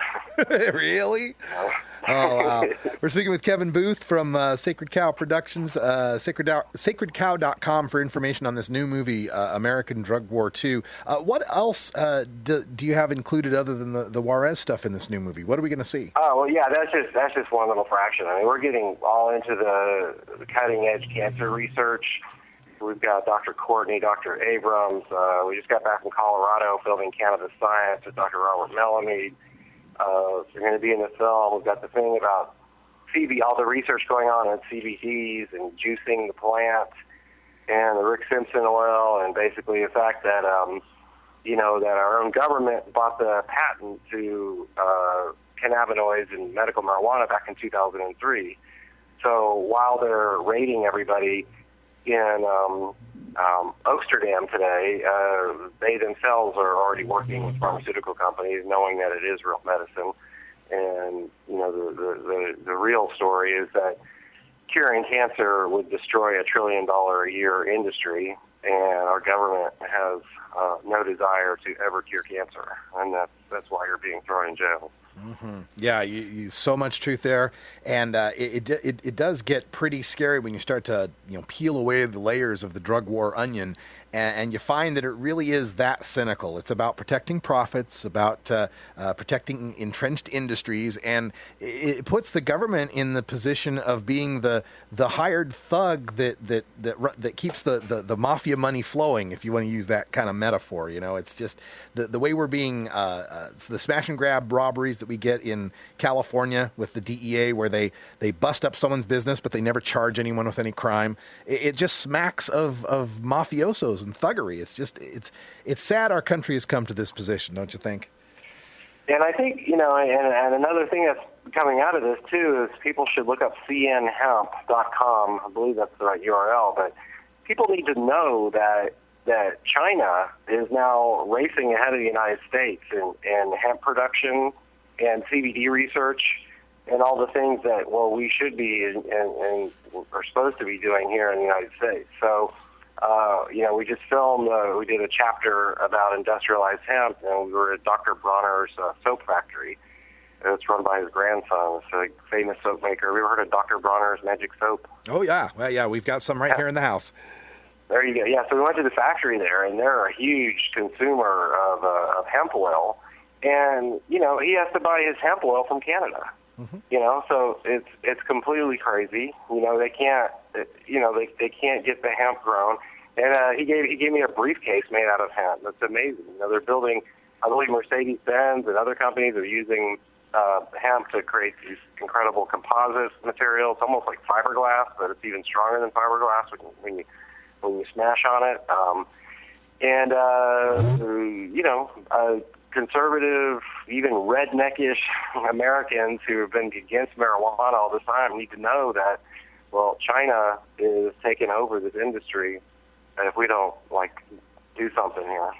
Really? Oh, wow. We're speaking with Kevin Booth from Sacred Cow Productions, sacredcow.com for information on this new movie, American Drug War 2. What else do you have included other than the Juarez stuff in this new movie? What are we going to see? Oh, well, yeah, that's just one little fraction. I mean, we're getting all into the cutting-edge cancer research. We've got Dr. Courtney, Dr. Abrams. We just got back from Colorado filming Cannabis Science with Dr. Robert Melamede. They're going to be in the film. We've got the thing about all the research going on in CBDs and juicing the plant, and the Rick Simpson oil, and basically the fact that, that our own government bought the patent to cannabinoids and medical marijuana back in 2003. So while they're raiding everybody in Amsterdam today, they themselves are already working with pharmaceutical companies, knowing that it is real medicine. And the real story is that curing cancer would destroy $1 trillion a year industry, and our government has no desire to ever cure cancer, and that's why you're being thrown in jail. Mm-hmm. Yeah, you so much truth there, and it does get pretty scary when you start to peel away the layers of the drug war onion And you find that it really is that cynical. It's about protecting profits, about protecting entrenched industries, and it puts the government in the position of being the hired thug that keeps the mafia money flowing, if you want to use that kind of metaphor. It's just the way we're being it's the smash and grab robberies that we get in California with the DEA, where they bust up someone's business but they never charge anyone with any crime. It just smacks of mafiosos and thuggery. It's sad our country has come to this position, don't you think? And I think, and another thing that's coming out of this, too, is people should look up cnhemp.com. I believe that's the right URL. But people need to know that China is now racing ahead of the United States in hemp production and CBD research and all the things that, we should be and are supposed to be doing here in the United States. So, we just filmed, we did a chapter about industrialized hemp, and we were at Dr. Bronner's soap factory. It's run by his grandson. It's a famous soap maker. Have you ever heard of Dr. Bronner's Magic Soap? Oh, yeah. Well, yeah, we've got some right here in the house. There you go. Yeah, so we went to the factory there, and they're a huge consumer of hemp oil. And, he has to buy his hemp oil from Canada. Mm-hmm. So it's completely crazy. They can't, they can't get the hemp grown. And he gave me a briefcase made out of hemp. That's amazing. They're building, I believe Mercedes-Benz and other companies are using hemp to create these incredible composite materials, almost like fiberglass, but it's even stronger than fiberglass when you smash on it. Conservative, even redneckish Americans who have been against marijuana all this time need to know that, China is taking over this industry if we don't, do something here.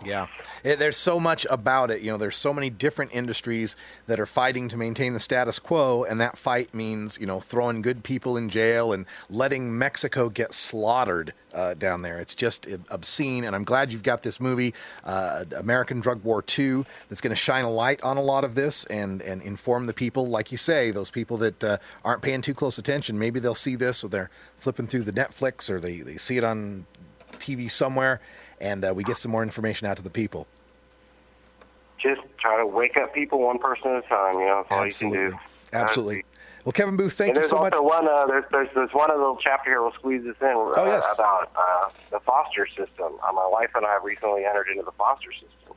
Yeah. There's so much about it. There's so many different industries that are fighting to maintain the status quo, and that fight means, throwing good people in jail and letting Mexico get slaughtered down there. It's just obscene, and I'm glad you've got this movie, American Drug War 2, that's going to shine a light on a lot of this and inform the people, like you say, those people that aren't paying too close attention. Maybe they'll see this or they're flipping through the Netflix or they see it on TV somewhere, and we get some more information out to the people. Just try to wake up people one person at a time. That's all you can do. Absolutely. Well, Kevin Booth, thank you so much. There's one little chapter here. We'll squeeze this in about the foster system. My wife and I have recently entered into the foster system.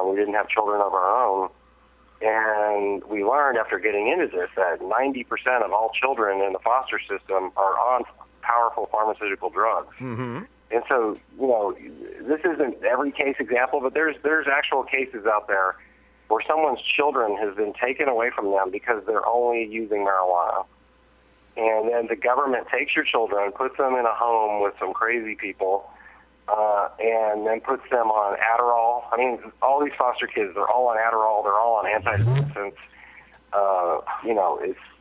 We didn't have children of our own, and we learned after getting into this that 90% of all children in the foster system are on powerful pharmaceutical drugs. Mm-hmm. And so, this isn't every case example, but there's actual cases out there where someone's children has been taken away from them because they're only using marijuana. And then the government takes your children, puts them in a home with some crazy people, and then puts them on Adderall. I mean, all these foster kids, they're all on Adderall, they're all on antidepressants.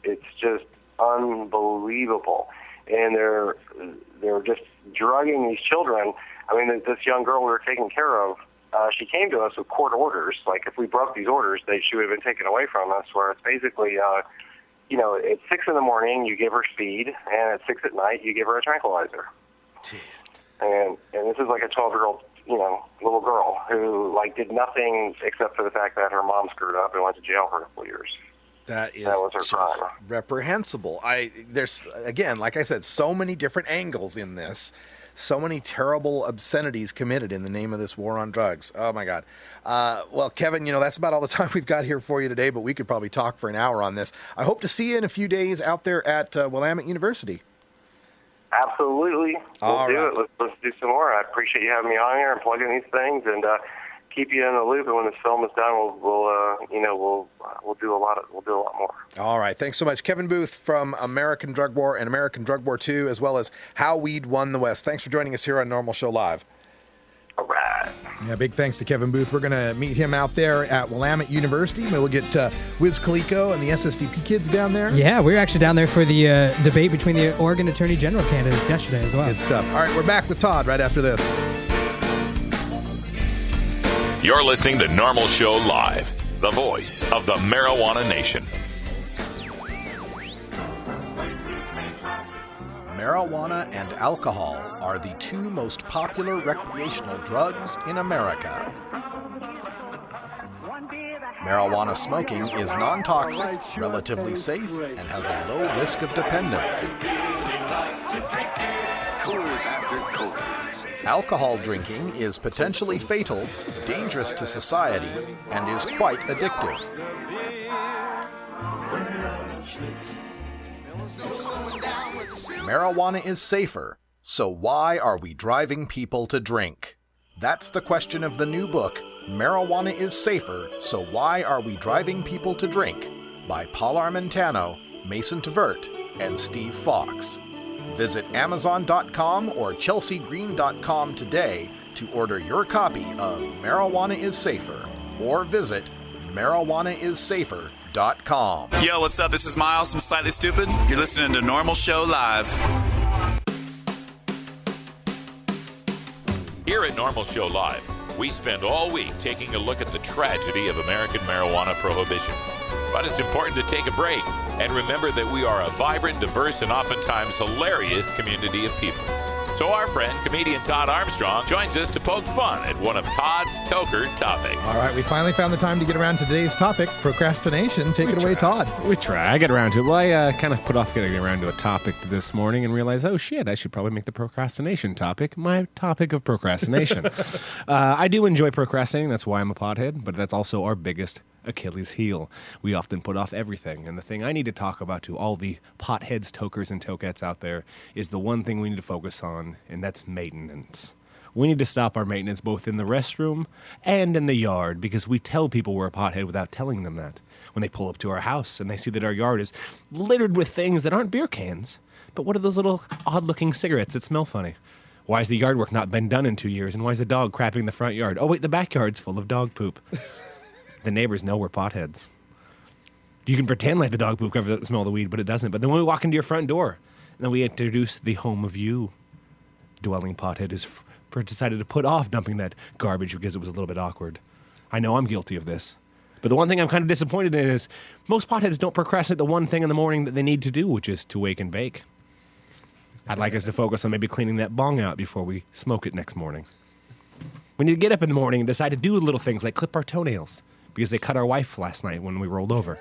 It's just unbelievable. And they're just drugging these children. I mean, this young girl we were taking care of, she came to us with court orders. Like, if we broke these orders, she would have been taken away from us, where it's basically, at 6 in the morning, you give her speed, and at 6 at night, you give her a tranquilizer. Jeez. And this is like a 12-year-old, little girl who, did nothing except for the fact that her mom screwed up and went to jail for a couple of years. That was her crime. Reprehensible. There's, again, like I said, so many different angles in this, so many terrible obscenities committed in the name of this war on drugs. Oh, my God. Well, Kevin, that's about all the time we've got here for you today, but we could probably talk for an hour on this. I hope to see you in a few days out there at Willamette University. Absolutely. We'll do it. Let's do some more. I appreciate you having me on here and plugging these things, and keep you in the loop. And when this film is done, we'll do a lot more. All right. Thanks so much, Kevin Booth from American Drug War and American Drug War 2, as well as How Weed Won the West. Thanks for joining us here on Normal Show Live. All right. Yeah, big thanks to Kevin Booth. We're going to meet him out there at Willamette University. Maybe we'll get Wiz Khalifa and the SSDP kids down there. Yeah, we were actually down there for the debate between the Oregon Attorney General candidates yesterday as well. Good stuff. All right, we're back with Todd right after this. You're listening to Normal Show Live, the voice of the marijuana nation. Marijuana and alcohol are the two most popular recreational drugs in America. Marijuana smoking is non-toxic, relatively safe, and has a low risk of dependence. Alcohol drinking is potentially fatal, dangerous to society, and is quite addictive. Marijuana is safer, so why are we driving people to drink? That's the question of the new book, Marijuana is Safer, So Why Are We Driving People to Drink? By Paul Armentano, Mason Tvert, and Steve Fox. Visit Amazon.com or ChelseaGreen.com today to order your copy of Marijuana is Safer, or visit marijuanaissafer.com. Yo, what's up? This is Miles from Slightly Stupid. You're listening to NORML Show Live. Here at NORML Show Live, we spend all week taking a look at the tragedy of American marijuana prohibition. But it's important to take a break and remember that we are a vibrant, diverse, and oftentimes hilarious community of people. So our friend, comedian Todd Armstrong, joins us to poke fun at one of Todd's Toker topics. All right, we finally found the time to get around to today's topic, procrastination. Take it away, Todd. We try. I get around to it. Well, I kind of put off getting around to a topic this morning and realized, oh, shit, I should probably make the procrastination topic my topic of procrastination. I do enjoy procrastinating. That's why I'm a pothead, but that's also our biggest Achilles heel. We often put off everything, and the thing I need to talk about to all the potheads, tokers, and tokettes out there is the one thing we need to focus on, and that's maintenance. We need to stop our maintenance both in the restroom and in the yard, because we tell people we're a pothead without telling them that. When they pull up to our house and they see that our yard is littered with things that aren't beer cans, but what are those little odd-looking cigarettes that smell funny? Why has the yard work not been done in 2 years, and why is the dog crapping in the front yard? Oh, wait, the backyard's full of dog poop. The neighbors know we're potheads. You can pretend like the dog poop covers the smell of the weed, but it doesn't. But then when we walk into your front door, and then we introduce the home of you, dwelling pothead has decided to put off dumping that garbage because it was a little bit awkward. I know I'm guilty of this. But the one thing I'm kind of disappointed in is most potheads don't procrastinate the one thing in the morning that they need to do, which is to wake and bake. I'd like us to focus on maybe cleaning that bong out before we smoke it next morning. We need to get up in the morning and decide to do little things like clip our toenails, because they cut our wife last night when we rolled over.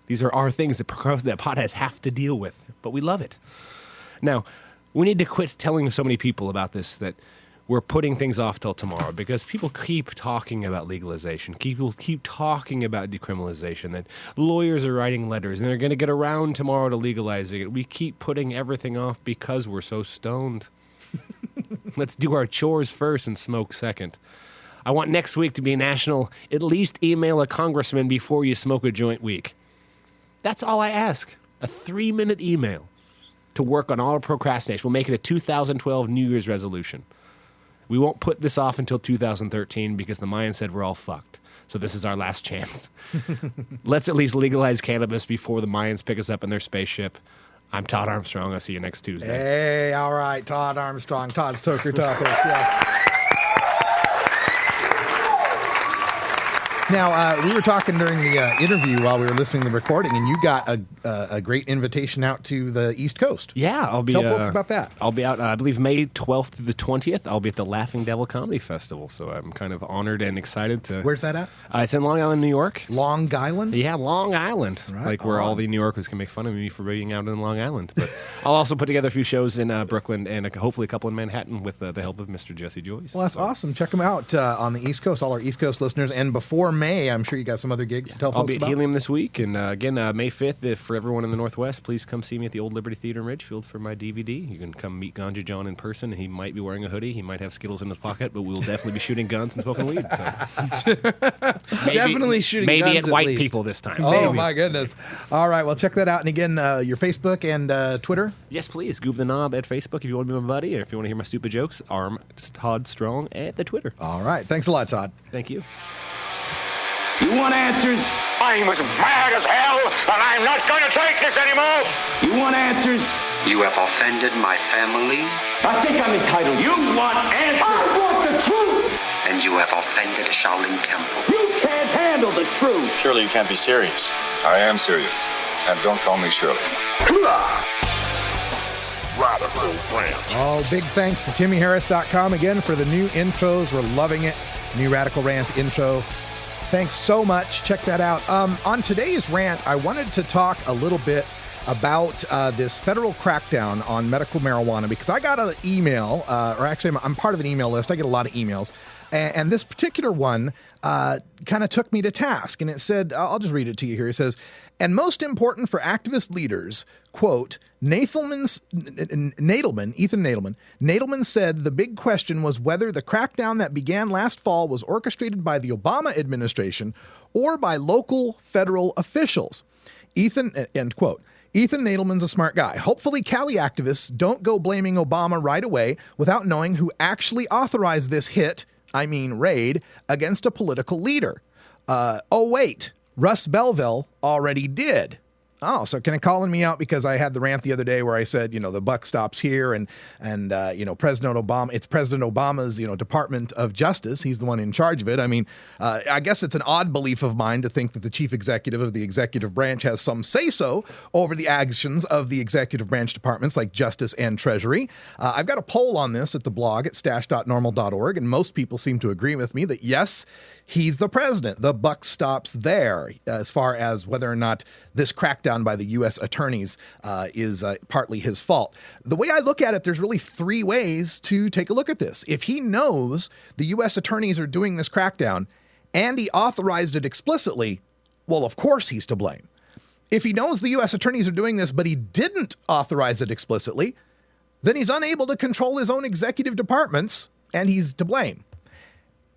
These are our things that potheads have to deal with, but we love it. Now, we need to quit telling so many people about this that we're putting things off till tomorrow, because people keep talking about legalization. People keep talking about decriminalization, that lawyers are writing letters, and they're going to get around tomorrow to legalizing it. We keep putting everything off because we're so stoned. Let's do our chores first and smoke second. I want next week to be national, at least email a congressman before you smoke a joint week. That's all I ask. A 3-minute email to work on all our procrastination. We'll make it a 2012 New Year's resolution. We won't put this off until 2013 because the Mayans said we're all fucked. So this is our last chance. Let's at least legalize cannabis before the Mayans pick us up in their spaceship. I'm Todd Armstrong. I'll see you next Tuesday. Hey, all right, Todd Armstrong, Todd's Toker Topics. Yes. Now, we were talking during the interview while we were listening to the recording, and you got a great invitation out to the East Coast. Yeah, I'll be. Tell folks about that. I'll be out, I believe, May 12th through the 20th. I'll be at the Laughing Devil Comedy Festival, so I'm kind of honored and excited to. Where's that at? It's in Long Island, New York. Long Island? Yeah, Long Island. Right. Like where all the New Yorkers can make fun of me for being out in Long Island. But I'll also put together a few shows in Brooklyn and hopefully a couple in Manhattan with the help of Mr. Jesse Joyce. Well, that's awesome. Check them out on the East Coast, all our East Coast listeners. And before May, I'm sure you got some other gigs to tell folks about. I'll be at Helium this week, and again, May 5th, for everyone in the Northwest, please come see me at the Old Liberty Theater in Ridgefield for my DVD. You can come meet Ganja John in person. He might be wearing a hoodie. He might have Skittles in his pocket, but we'll definitely be shooting guns and smoking weed. So. Definitely shooting guns maybe at white least. People this time. Oh, Maybe. my goodness. All right, well, check that out. And again, your Facebook and Twitter? Yes, please. Goob the Knob at Facebook if you want to be my buddy, or if you want to hear my stupid jokes, Todd Strong at the Twitter. All right. Thanks a lot, Todd. Thank you. You want answers? I'm as mad as hell, and I'm not going to take this anymore. You want answers? You have offended my family. I think I'm entitled. You want answers? I want the truth. And you have offended Shaolin Temple. You can't handle the truth. Surely you can't be serious. I am serious. And don't call me Shirley. Radical Rant. Oh, big thanks to TimmyHarris.com again for the new intros. We're loving it. New Radical Rant intro. Thanks so much. Check that out. On today's rant, I wanted to talk a little bit about this federal crackdown on medical marijuana, because I got an email, or actually I'm part of an email list. I get a lot of emails. And this particular one kind of took me to task. And it said, I'll just read it to you here. It says, and most important for activist leaders, quote, Ethan Nadelman said the big question was whether the crackdown that began last fall was orchestrated by the Obama administration or by local federal officials. End quote. Ethan Nadelman's a smart guy. Hopefully Cali activists don't go blaming Obama right away without knowing who actually authorized this raid against a political leader. Oh, wait. Russ Belville already did. Oh, so kind of calling me out because I had the rant the other day where I said, the buck stops here and President Obama, it's President Obama's, Department of Justice. He's the one in charge of it. I mean, I guess it's an odd belief of mine to think that the chief executive of the executive branch has some say-so over the actions of the executive branch departments like Justice and Treasury. I've got a poll on this at the blog at stash.normal.org, and most people seem to agree with me that yes, he's the president. The buck stops there as far as whether or not this crackdown by the U.S. attorneys is partly his fault. The way I look at it, there's really three ways to take a look at this. If he knows the U.S. attorneys are doing this crackdown and he authorized it explicitly, well, of course he's to blame. If he knows the U.S. attorneys are doing this, but he didn't authorize it explicitly, then he's unable to control his own executive departments and he's to blame.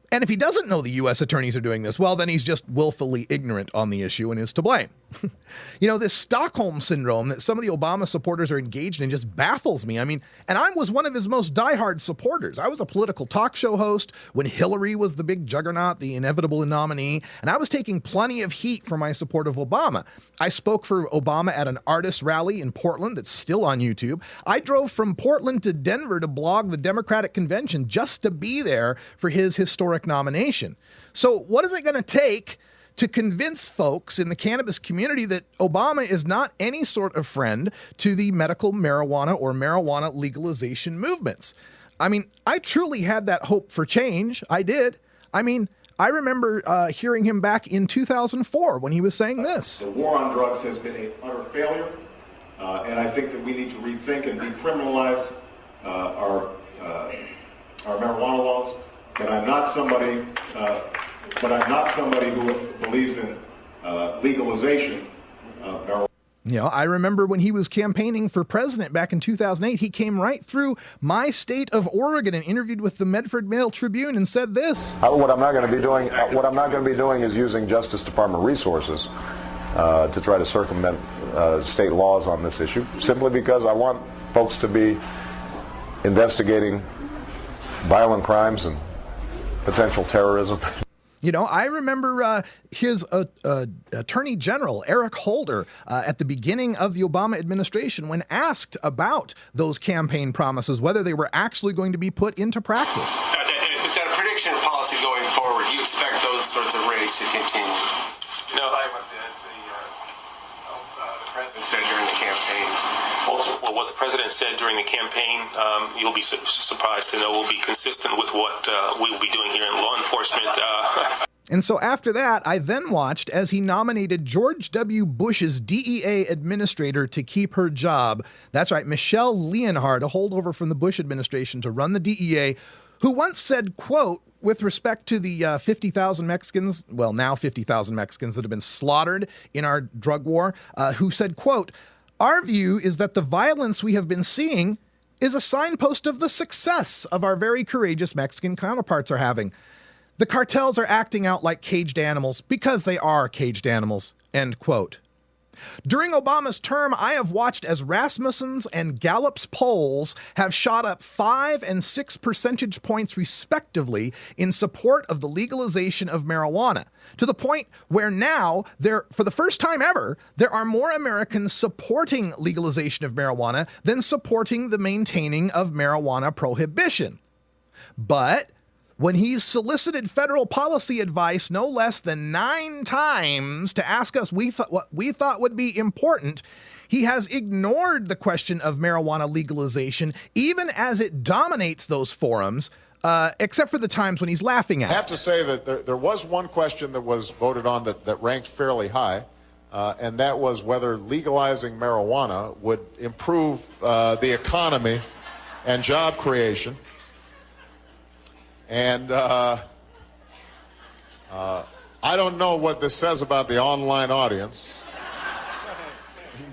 And if he doesn't know the U.S. attorneys are doing this, well, then he's just willfully ignorant on the issue and is to blame. This Stockholm syndrome that some of the Obama supporters are engaged in just baffles me. I mean, and I was one of his most diehard supporters. I was a political talk show host when Hillary was the big juggernaut, the inevitable nominee, and I was taking plenty of heat for my support of Obama. I spoke for Obama at an artist rally in Portland that's still on YouTube. I drove from Portland to Denver to blog the Democratic Convention just to be there for his historic nomination. So what is it going to take to convince folks in the cannabis community that Obama is not any sort of friend to the medical marijuana or marijuana legalization movements? I mean, I truly had that hope for change. I did. I mean, I remember hearing him back in 2004 when he was saying this. The war on drugs has been an utter failure, and I think that we need to rethink and decriminalize our marijuana laws. But I'm not somebody who believes in legalization of marijuana. I remember when he was campaigning for president back in 2008, he came right through my state of Oregon and interviewed with the Medford Mail Tribune and said this. What I'm not going to be doing is using Justice Department resources to try to circumvent state laws on this issue, simply because I want folks to be investigating violent crimes and potential terrorism. I remember his Attorney General, Eric Holder, at the beginning of the Obama administration, when asked about those campaign promises, whether they were actually going to be put into practice. Is that a prediction of policy going forward? Do you expect those sorts of raids to continue? No, I what the president said during the campaign. Well, what the president said during the campaign, you'll be surprised to know will be consistent with what we will be doing here in law enforcement. And so after that, I then watched as he nominated George W. Bush's DEA administrator to keep her job. That's right, Michelle Leonhard, a holdover from the Bush administration to run the DEA, who once said, quote, with respect to the 50,000 Mexicans, well, now 50,000 Mexicans that have been slaughtered in our drug war, who said, quote, our view is that the violence we have been seeing is a signpost of the success of our very courageous Mexican counterparts are having. The cartels are acting out like caged animals because they are caged animals, end quote. During Obama's term, I have watched as Rasmussen's and Gallup's polls have shot up 5 and 6 percentage points respectively in support of the legalization of marijuana, to the point where now, for the first time ever, there are more Americans supporting legalization of marijuana than supporting the maintaining of marijuana prohibition. But when he's solicited federal policy advice no less than 9 times to ask us what we thought would be important, he has ignored the question of marijuana legalization, even as it dominates those forums, except for the times when he's laughing at it. I have to say that there was one question that was voted on that ranked fairly high, and that was whether legalizing marijuana would improve the economy and job creation. And I don't know what this says about the online audience,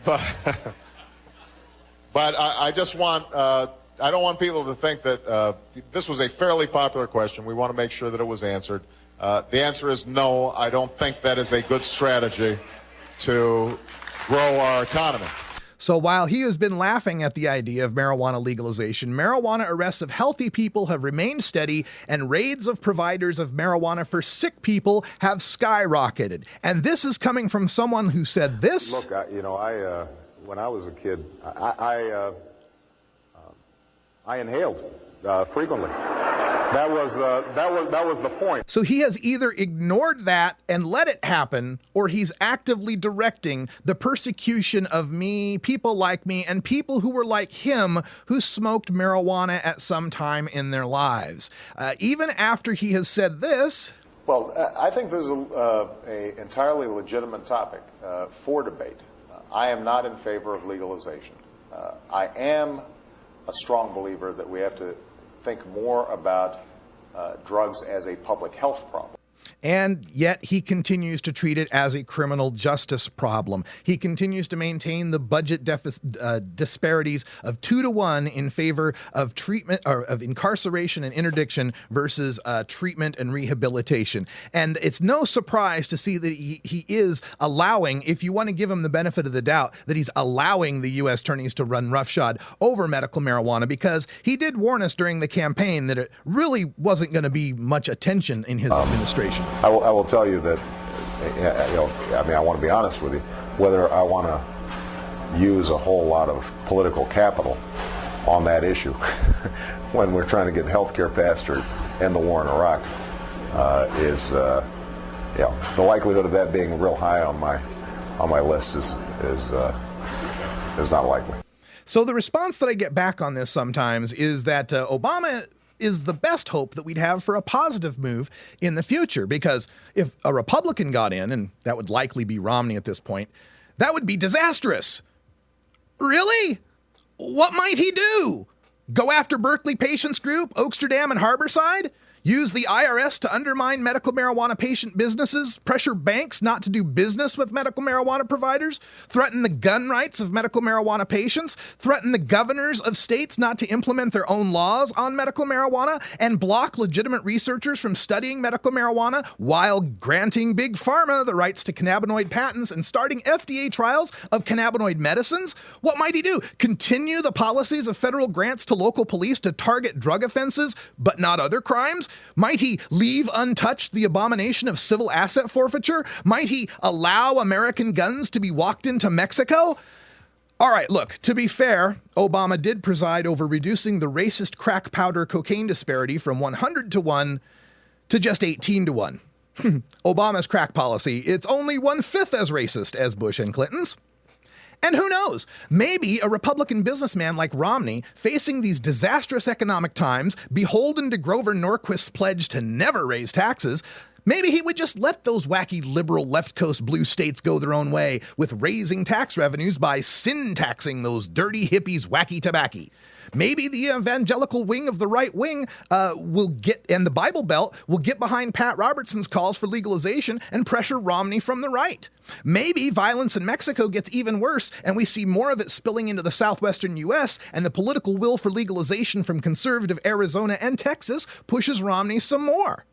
but I just want, I don't want people to think that this was a fairly popular question. We want to make sure that it was answered. The answer is no, I don't think that is a good strategy to grow our economy. So while he has been laughing at the idea of marijuana legalization, marijuana arrests of healthy people have remained steady, and raids of providers of marijuana for sick people have skyrocketed. And this is coming from someone who said this. Look, when I was a kid, I inhaled frequently. That was the point. So he has either ignored that and let it happen, or he's actively directing the persecution of me, people like me, and people who were like him who smoked marijuana at some time in their lives. Even after he has said this. Well, I think this is an entirely legitimate topic for debate. I am not in favor of legalization. I am a strong believer that we have to think more about drugs as a public health problem. And yet he continues to treat it as a criminal justice problem. He continues to maintain the budget disparities of 2-to-1 in favor of treatment, or of incarceration and interdiction versus treatment and rehabilitation. And it's no surprise to see that he is allowing, if you want to give him the benefit of the doubt, that he's allowing the U.S. attorneys to run roughshod over medical marijuana, because he did warn us during the campaign that it really wasn't going to be much attention in his administration. I will tell you that, I want to be honest with you, whether I want to use a whole lot of political capital on that issue when we're trying to get health care passed or end the war in Iraq is the likelihood of that being real high on my list is not likely. So the response that I get back on this sometimes is that Obama is the best hope that we'd have for a positive move in the future, because if a Republican got in, and that would likely be Romney at this point, that would be disastrous. Really? What might he do? Go after Berkeley Patients Group, Oaksterdam, and Harborside? Use the IRS to undermine medical marijuana patient businesses, pressure banks not to do business with medical marijuana providers, threaten the gun rights of medical marijuana patients, threaten the governors of states not to implement their own laws on medical marijuana, and block legitimate researchers from studying medical marijuana while granting Big Pharma the rights to cannabinoid patents and starting FDA trials of cannabinoid medicines? What might he do? Continue the policies of federal grants to local police to target drug offenses, but not other crimes? Might he leave untouched the abomination of civil asset forfeiture? Might he allow American guns to be walked into Mexico? All right, look, to be fair, Obama did preside over reducing the racist crack powder cocaine disparity from 100-to-1 to just 18-to-1. Obama's crack policy, it's only 1/5 as racist as Bush and Clinton's. And who knows, maybe a Republican businessman like Romney, facing these disastrous economic times, beholden to Grover Norquist's pledge to never raise taxes, maybe he would just let those wacky liberal left coast blue states go their own way with raising tax revenues by sin taxing those dirty hippies wacky tobacco. Maybe the evangelical wing of the right wing and the Bible Belt will get behind Pat Robertson's calls for legalization and pressure Romney from the right. Maybe violence in Mexico gets even worse and we see more of it spilling into the southwestern U.S. and the political will for legalization from conservative Arizona and Texas pushes Romney some more.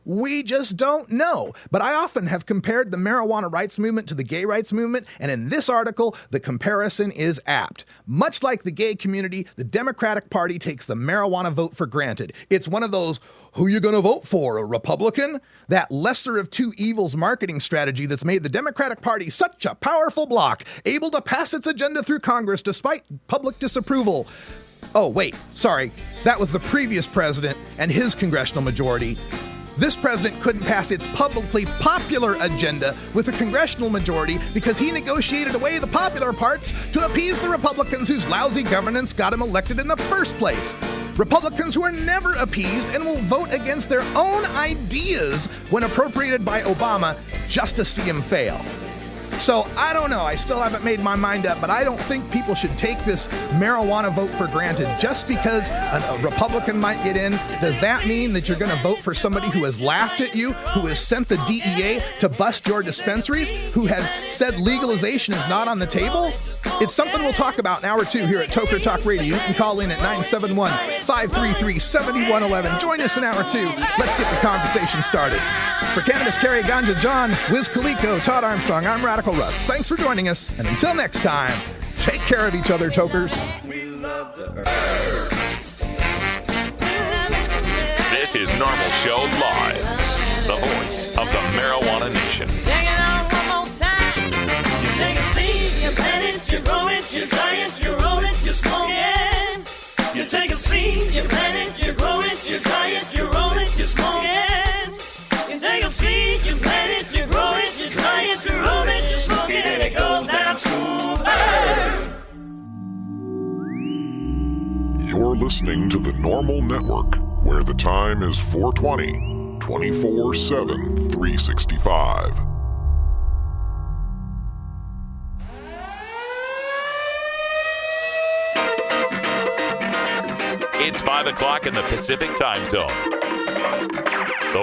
We just don't know. But I often have compared the marijuana rights movement to the gay rights movement, and in this article, the comparison is apt. Much like the gay community, the Democratic Party takes the marijuana vote for granted. It's one of those, who you gonna vote for, a Republican? That lesser of two evils marketing strategy that's made the Democratic Party such a powerful bloc, able to pass its agenda through Congress despite public disapproval. Oh, wait, sorry. That was the previous president and his congressional majority. This president couldn't pass its publicly popular agenda with a congressional majority because he negotiated away the popular parts to appease the Republicans whose lousy governance got him elected in the first place. Republicans who are never appeased and will vote against their own ideas when appropriated by Obama just to see him fail. So, I don't know. I still haven't made my mind up, but I don't think people should take this marijuana vote for granted. Just because a Republican might get in, does that mean that you're going to vote for somebody who has laughed at you, who has sent the DEA to bust your dispensaries, who has said legalization is not on the table? It's something we'll talk about in hour 2 here at Toker Talk Radio. You can call in at 971-533-7111. Join us in hour 2. Let's get the conversation started. For Cannabis Carry Ganja John, Wiz Khalico, Todd Armstrong, I'm Radical Russ. Thanks for joining us, and until next time, take care of each other, tokers. This is NORML Show Live, the voice of the marijuana nation. Take it out one more time. You take a seed, you plant it, you grow it, you dry it, you roll it, you smoke it. You take a seed, you plant it, you grow it, you dry it, you roll it, you smoke it. You take a seed, you plant it, you grow it, you dry it, you roll it, you smoke it, and it goes down smooth. You're listening to the NORML Network, where the time is 4:20, 24/7, 365. It's 5 o'clock in the Pacific Time Zone.